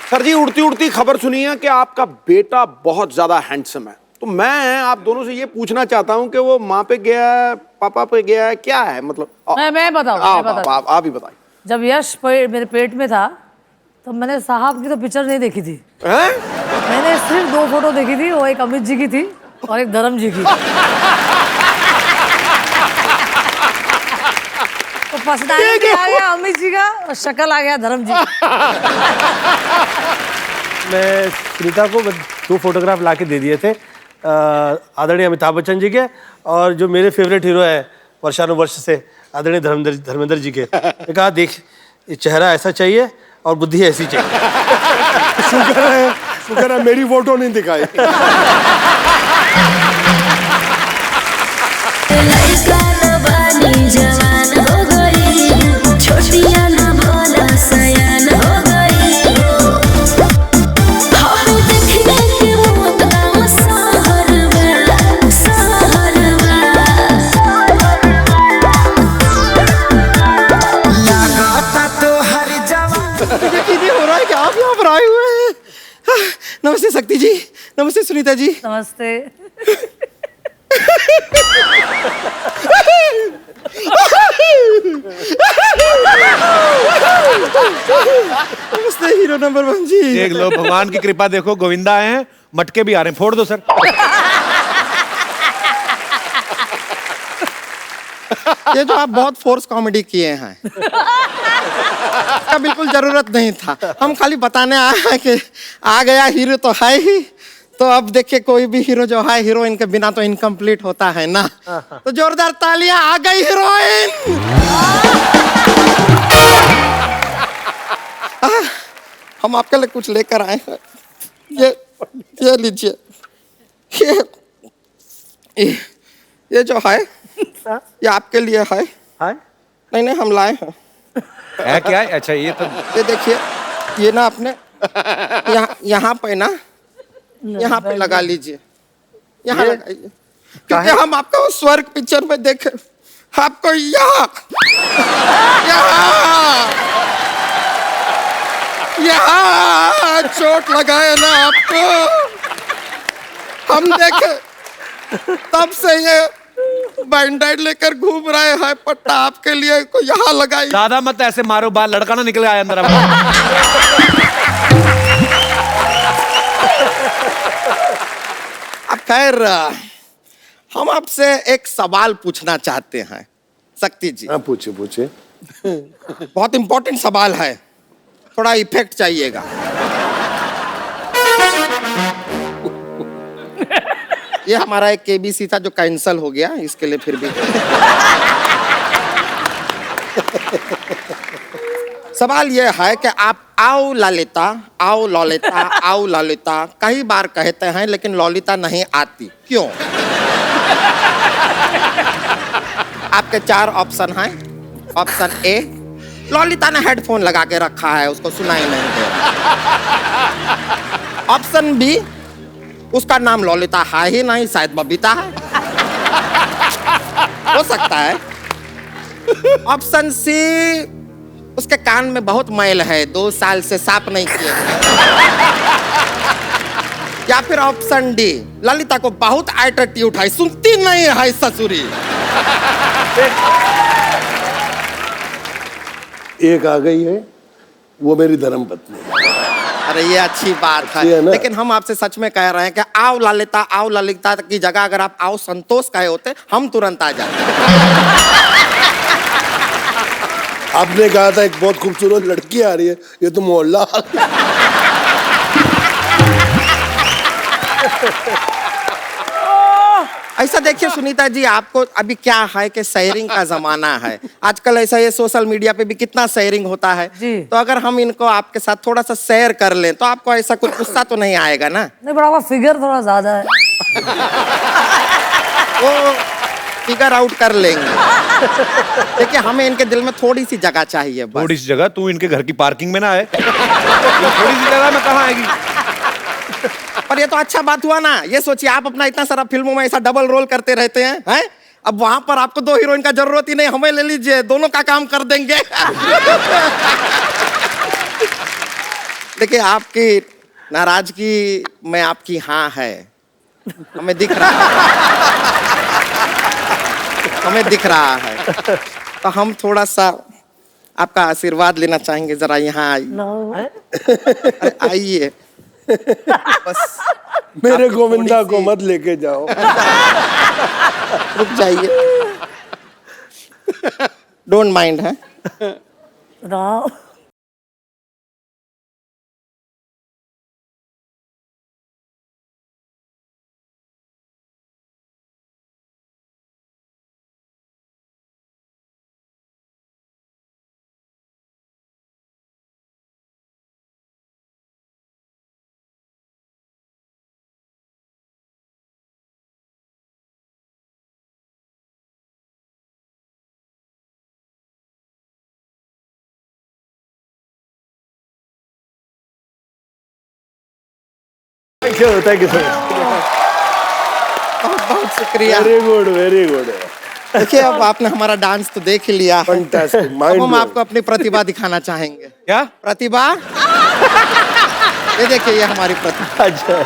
सर जी, उड़ती उड़ती खबर सुनी है कि आपका बेटा बहुत ज्यादा हैंडसम है. तो मैं आप दोनों से ये पूछना चाहता हूँ कि वो माँ पे गया है, पापा पे गया है, क्या है मतलब? मैं बताऊँ, आप ही बताइए. जब यश मेरे पेट में था तो मैंने साहब की तो पिक्चर नहीं देखी थी. हैं? मैंने सिर्फ 2 फोटो देखी थी, वो एक अमित जी की थी और एक धर्म जी की. तो पर्सनैलिटी आ गया अमित जी का और शक्ल आ गया धर्म जी की. मैं सुनीता को 2 फोटोग्राफ ला के दे दिए थे, आदरणीय अमिताभ बच्चन जी के, और जो मेरे फेवरेट हीरो है वर्षानुवर्ष से आदरणीय धर्मेंद्र जी के. मैं कहा देख, ये चेहरा ऐसा चाहिए और बुद्धि ऐसी चाहिए. शुक्र है मेरी फोटो नहीं दिखाई. लड़का न बनी जवान हो गई, छोटिया न बोला सयान हो गई. हम देखने के मौत का सहरवा, सहरवा. लगाता तो हर जवान. हो रहा है कि आप यहाँ पर आए हुए हैं. नमस्ते शक्ति जी, नमस्ते सुनीता जी. नमस्ते. नमस्ते हीरो नंबर 1 जी. देख लो, भगवान की कृपा देखो, गोविंदा आए हैं, मटके भी आ रहे हैं, फोड़ दो सर. ये जो आप बहुत फोर्स कॉमेडी किए हैं इसका बिल्कुल जरूरत नहीं था. हम खाली बताने आए हैं कि आ गया हीरो तो है ही. तो अब देखिए, कोई भी हीरो जो है हीरोइन के बिना तो इनकम्प्लीट होता है ना. तो जोरदार तालियां. आ गई हीरोइन. हम आपके लिए कुछ लेकर आए हैं. ये लीजिए. ये जो है ये आपके लिए है. नहीं नहीं, हम लाए हैं. है क्या है? अच्छा, ये तो ये देखिए, ये ना आपने यहाँ पे ना, यहाँ पे लगा लीजिए. यहाँ लगाइए, क्योंकि हम आपको स्वर्ग पिक्चर में देखे, आपको यहाँ यहाँ चोट लगाए ना आपको. हम देखे तब से ये बैंडेड लेकर घूम रहे हैं. पट्टा आपके लिए को यहाँ लगाई. ज्यादा मत ऐसे मारो, बाल लड़का ना निकले आए अंदर. अब खैर, हम आपसे एक सवाल पूछना चाहते हैं शक्ति जी. हाँ, पूछे. बहुत इंपॉर्टेंट सवाल है, थोड़ा इफेक्ट चाहिएगा. ये हमारा एक केबीसी था जो कैंसिल हो गया, इसके लिए फिर भी सवाल ये है कि आप आओ ललिता, आओ ललिता, आओ ललिता कई बार कहते हैं, लेकिन ललिता नहीं आती, क्यों? आपके 4 ऑप्शन हैं. ऑप्शन ए, ललिता ने हेडफोन लगा के रखा है, उसको सुनाई नहीं दे रहा. ऑप्शन बी, उसका नाम ललिता है ही नहीं, शायद बबीता है, हो सकता है. ऑप्शन सी, उसके कान में बहुत मैल है, 2 साल से साफ नहीं किए. या फिर ऑप्शन डी, ललिता को बहुत एटीट्यूड है, सुनती नहीं है ससुरी. एक आ गई है, वो मेरी धर्मपत्नी है. अरे ये अच्छी बात अच्छी है है, ना? लेकिन हम आपसे सच में कह रहे हैं कि आओ ललिता की जगह अगर आप आओ संतोष कहे होते, हम तुरंत आ जाते. आपने कहा था एक बहुत खूबसूरत लड़की आ रही है, ये तो मोहल्ला. ऐसा देखिए सुनीता जी, आपको अभी क्या है कि शेयरिंग का जमाना है आजकल। ऐसा ये सोशल मीडिया पे भी कितना शेयरिंग होता है जी। तो अगर हम इनको आपके साथ थोड़ा सा शेयर कर लें तो आपको ऐसा कुछ गुस्सा तो नहीं आएगा ना? नहीं, बड़ा फिगर थोड़ा ज्यादा है। वो फिगर आउट कर लेंगे। देखिए हमें इनके दिल में थोड़ी सी जगह चाहिए बस। थोड़ी सी जगह? तू इनके घर की पार्किंग में ना आए। थोड़ी सी जगह में कहाँ आएगी? पर ये तो अच्छा बात हुआ ना। ये सोचिए आप अपना इतना सारा फिल्मों में ऐसा डबल रोल करते रहते हैं, अब वहां पर आपको 2 हीरोइन का जरूरत ही नहीं, हमें ले लीजिए, दोनों का काम कर देंगे। देखिए आपकी नाराजगी में आपकी हाँ है, हमें दिख रहा है, हमें दिख रहा है। तो हम थोड़ा सा आपका आशीर्वाद लेना चाहेंगे, जरा यहाँ आइए। आइए बस। मेरे गोविंदा को मत लेके जाओ। रुक जाइए, डोंट माइंड है। राव। Thank you sir. बहुत बहुत शुक्रिया। Very good, very good. देखिए अब आपने हमारा डांस तो देख ही लिया है। फैंटास्टिक, अब माइंड हम आपको अपनी प्रतिभा दिखाना चाहेंगे। क्या प्रतिभा? ये देखिए, ये हमारी प्रतिभा। अच्छा,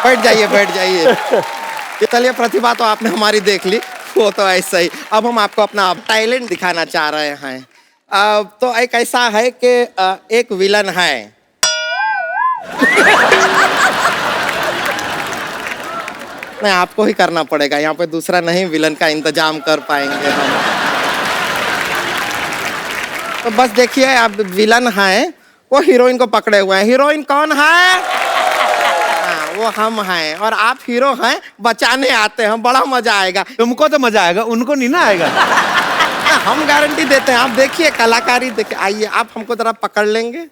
बैठ जाइए, बैठ जाइए। ये चलिए, प्रतिभा तो आपने हमारी देख ली, वो तो ऐसा ही। अब हम आपको अपना टैलेंट दिखाना चाह रहे हैं। तो एक ऐसा है कि एक विलन है। नहीं, आपको ही करना पड़ेगा, यहाँ पे दूसरा नहीं विलन का इंतजाम कर पाएंगे हम। तो बस देखिए, अब विलन है, वो हीरोइन को पकड़े हुए हैं। हीरोइन कौन है? वो हम हैं, और आप हीरो हैं, बचाने आते हैं। बड़ा मजा आएगा। तुमको तो मजा आएगा, उनको नहीं ना आएगा। हम गारंटी देते हैं। आप देखिए कलाकारी, देखिए। आइए, आप हमको जरा पकड़ लेंगे।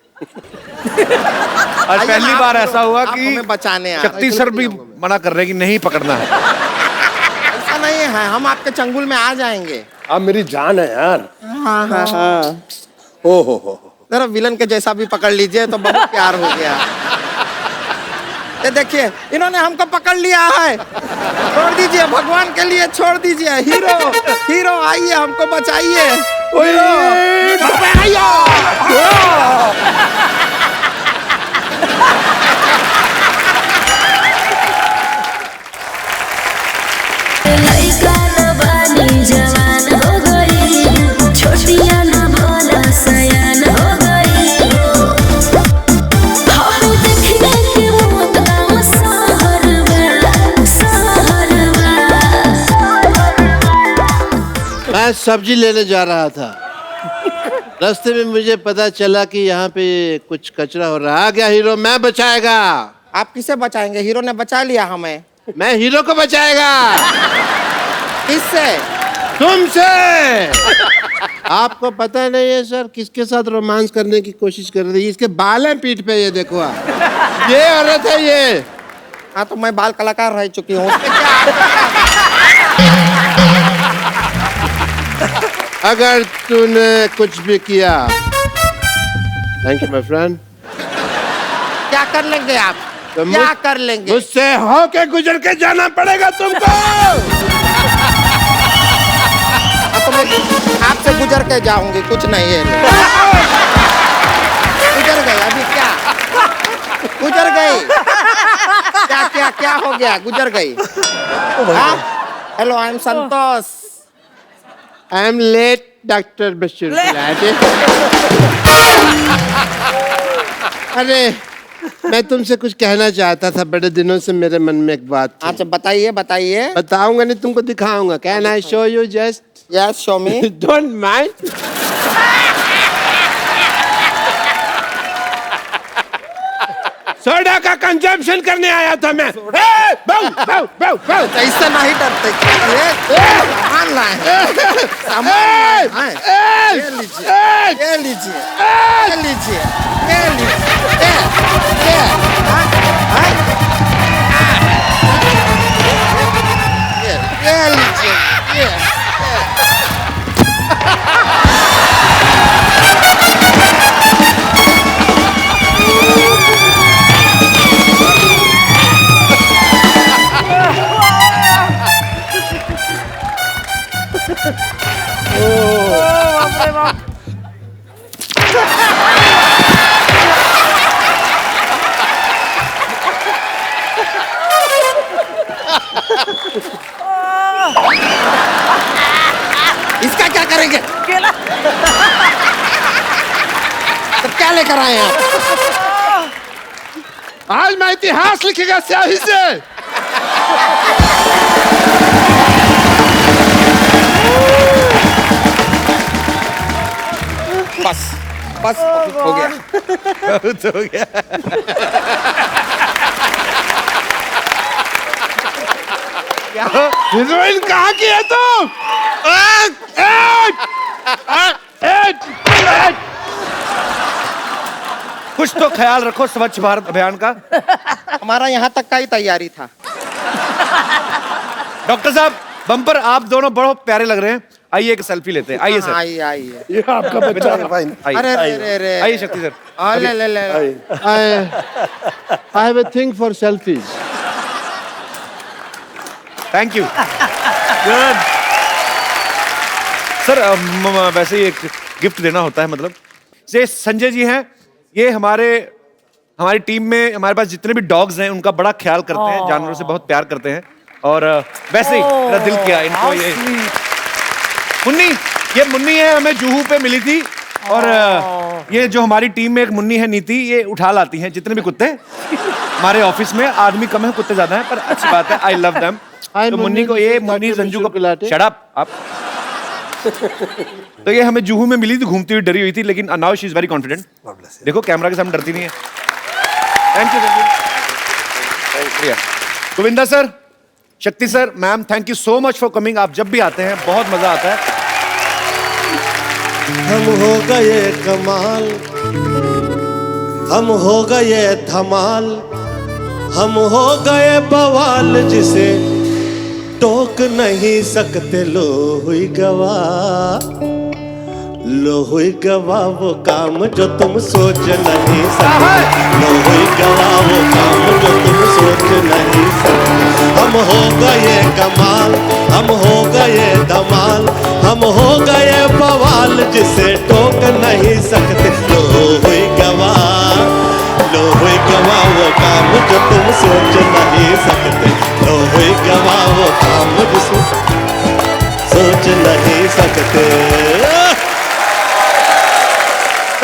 आज पहली बार ऐसा हुआ कि हमें बचाने आए। शक्ति सर भी मना कर रहे हैं कि नहीं पकड़ना है। ऐसा नहीं है, हम आपके चंगुल में आ जाएंगे। आप मेरी जान है यार। हाँ हाँ हाँ। ओ हो। जरा विलन के जैसा भी पकड़ लीजिए तो बहुत प्यार हो गया। ये देखिए, इन्होंने हमको पकड़ लिया है। छोड़ दीजिए, भगवान के लिए छोड़ दीजिए। हीरो, हीरो आइए, हमको बचाइए। लइका न बानी जवान हो गई, छोटिया न भोला सयान हो गई। हम देखने के मौत गाँव सहरवा। मैं सब्जी लेने जा रहा था, रास्ते में मुझे पता चला कि यहाँ पे कुछ कचरा हो रहा है। आ गया हीरो, मैं बचाएगा। आप किसे बचाएंगे? हीरो ने बचा लिया हमें। मैं हीरो को बचाएगा। किससे? तुमसे। आपको पता नहीं है सर किसके साथ रोमांस करने की कोशिश कर रही है? इसके बाल हैं पीठ पे, ये देखो आप। ये औरत है ये। हाँ, तो मैं बाल कलाकार रह चुकी हूँ। अगर तूने कुछ भी किया, थैंक यू माय फ्रेंड। क्या कर लेंगे आप? तो क्या कर लेंगे? मुझसे होके गुजर के जाना पड़ेगा तुमको। तो मैं आपसे गुजर के जाऊंगी, कुछ नहीं है। गुजर गई अभी, क्या गुजर गई? क्या क्या क्या हो गया? गुजर गई। Hello, I am Santosh. I am late doctor Bashir. अरे, मैं तुमसे कुछ कहना चाहता था, बड़े दिनों से मेरे मन में एक बात थी। अच्छा, बताइए बताइए। बताऊंगा नहीं, तुमको दिखाऊंगा। Can I show you just? Yes, show me. Don't mind. Soda का कंजम्पशन करने आया था मैं। बाऊ, बाऊ, बाऊ, बाऊ। ऐसा नहीं डरते। सामान लाए हैं। सामान लाए हैं। ये लीजिए, ये लीजिए, ये लीजिए, ये लीजिए, ये, हाँ, हाँ। ये लीजिए, ये। इसका क्या करेंगे? केला। तो क्या लेकर आए हैं आप? आज मैं इतिहास लिखेगा स्याही से। बस बस हो गया। बहुत हो गया। हीरोइन कहाँ की है तुम? कुछ तो ख्याल रखो स्वच्छ भारत अभियान का। हमारा यहाँ तक का ही तैयारी था। डॉक्टर साहब, बम्पर आप दोनों बहुत प्यारे लग रहे हैं। आइए एक सेल्फी लेते हैं। आइए सर। आइए, आइए। ये आपका बच्चा है। आइए। अरे, अरे, अरे, अरे। आइए शक्ति सर। ले, ले, ले। I have a thing for selfies. Thank you. Good sir. वैसे ही एक गिफ्ट देना होता है, मतलब ये संजय जी हैं, ये हमारी टीम में हमारे पास जितने भी डॉग्स हैं उनका बड़ा ख्याल करते हैं, जानवरों से बहुत प्यार करते हैं। और वैसे ही मेरा दिल किया इनको ये मुन्नी, ये मुन्नी है, हमें जुहू पे मिली थी। और ये जो हमारी टीम में एक मुन्नी है नीति, ये उठा लाती हैं जितने भी कुत्ते। हमारे ऑफिस में आदमी कम है, कुत्ते ज्यादा हैं, पर अच्छी बात है। I love them. तो मुन्नी को ये मुन्नी संजू को शट अप आप। तो ये हमें जुहू में मिली थी, घूमती हुई डरी हुई थी, लेकिन now she is very confident. देखो कैमरा के सामने डरती नहीं है। Thank you, thank you. Govinda sir, Shakti sir, ma'am, thank you so much for coming. आप जब भी आते हैं बहुत मजा आता है। हम हो गए कमाल, हम हो गए धमाल, हम हो गए बवाल, जिसे टोक नहीं सकते। लो हुई गवाह, लो हुई गवाह वो काम जो तुम सोच नहीं सकते। लो हुई गवाह वो काम जो तुम सोच नहीं सकते। हम हो गए कमाल, हम हो गए धमाल, हम हो गए बवाल, जिसे टोक नहीं सकते। लो हुई गवाह, लो हुई गवाह वो काम जो तुम सोच नहीं सकते। लो हुई गवाह वो काम जिसे सोच नहीं सकते।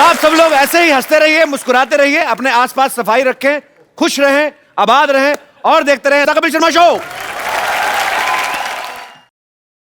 आप सब लोग ऐसे ही हंसते रहिए, मुस्कुराते रहिए, अपने आसपास सफाई रखें, खुश रहें, आबाद रहें और देखते रहें द कपिल शर्मा शो।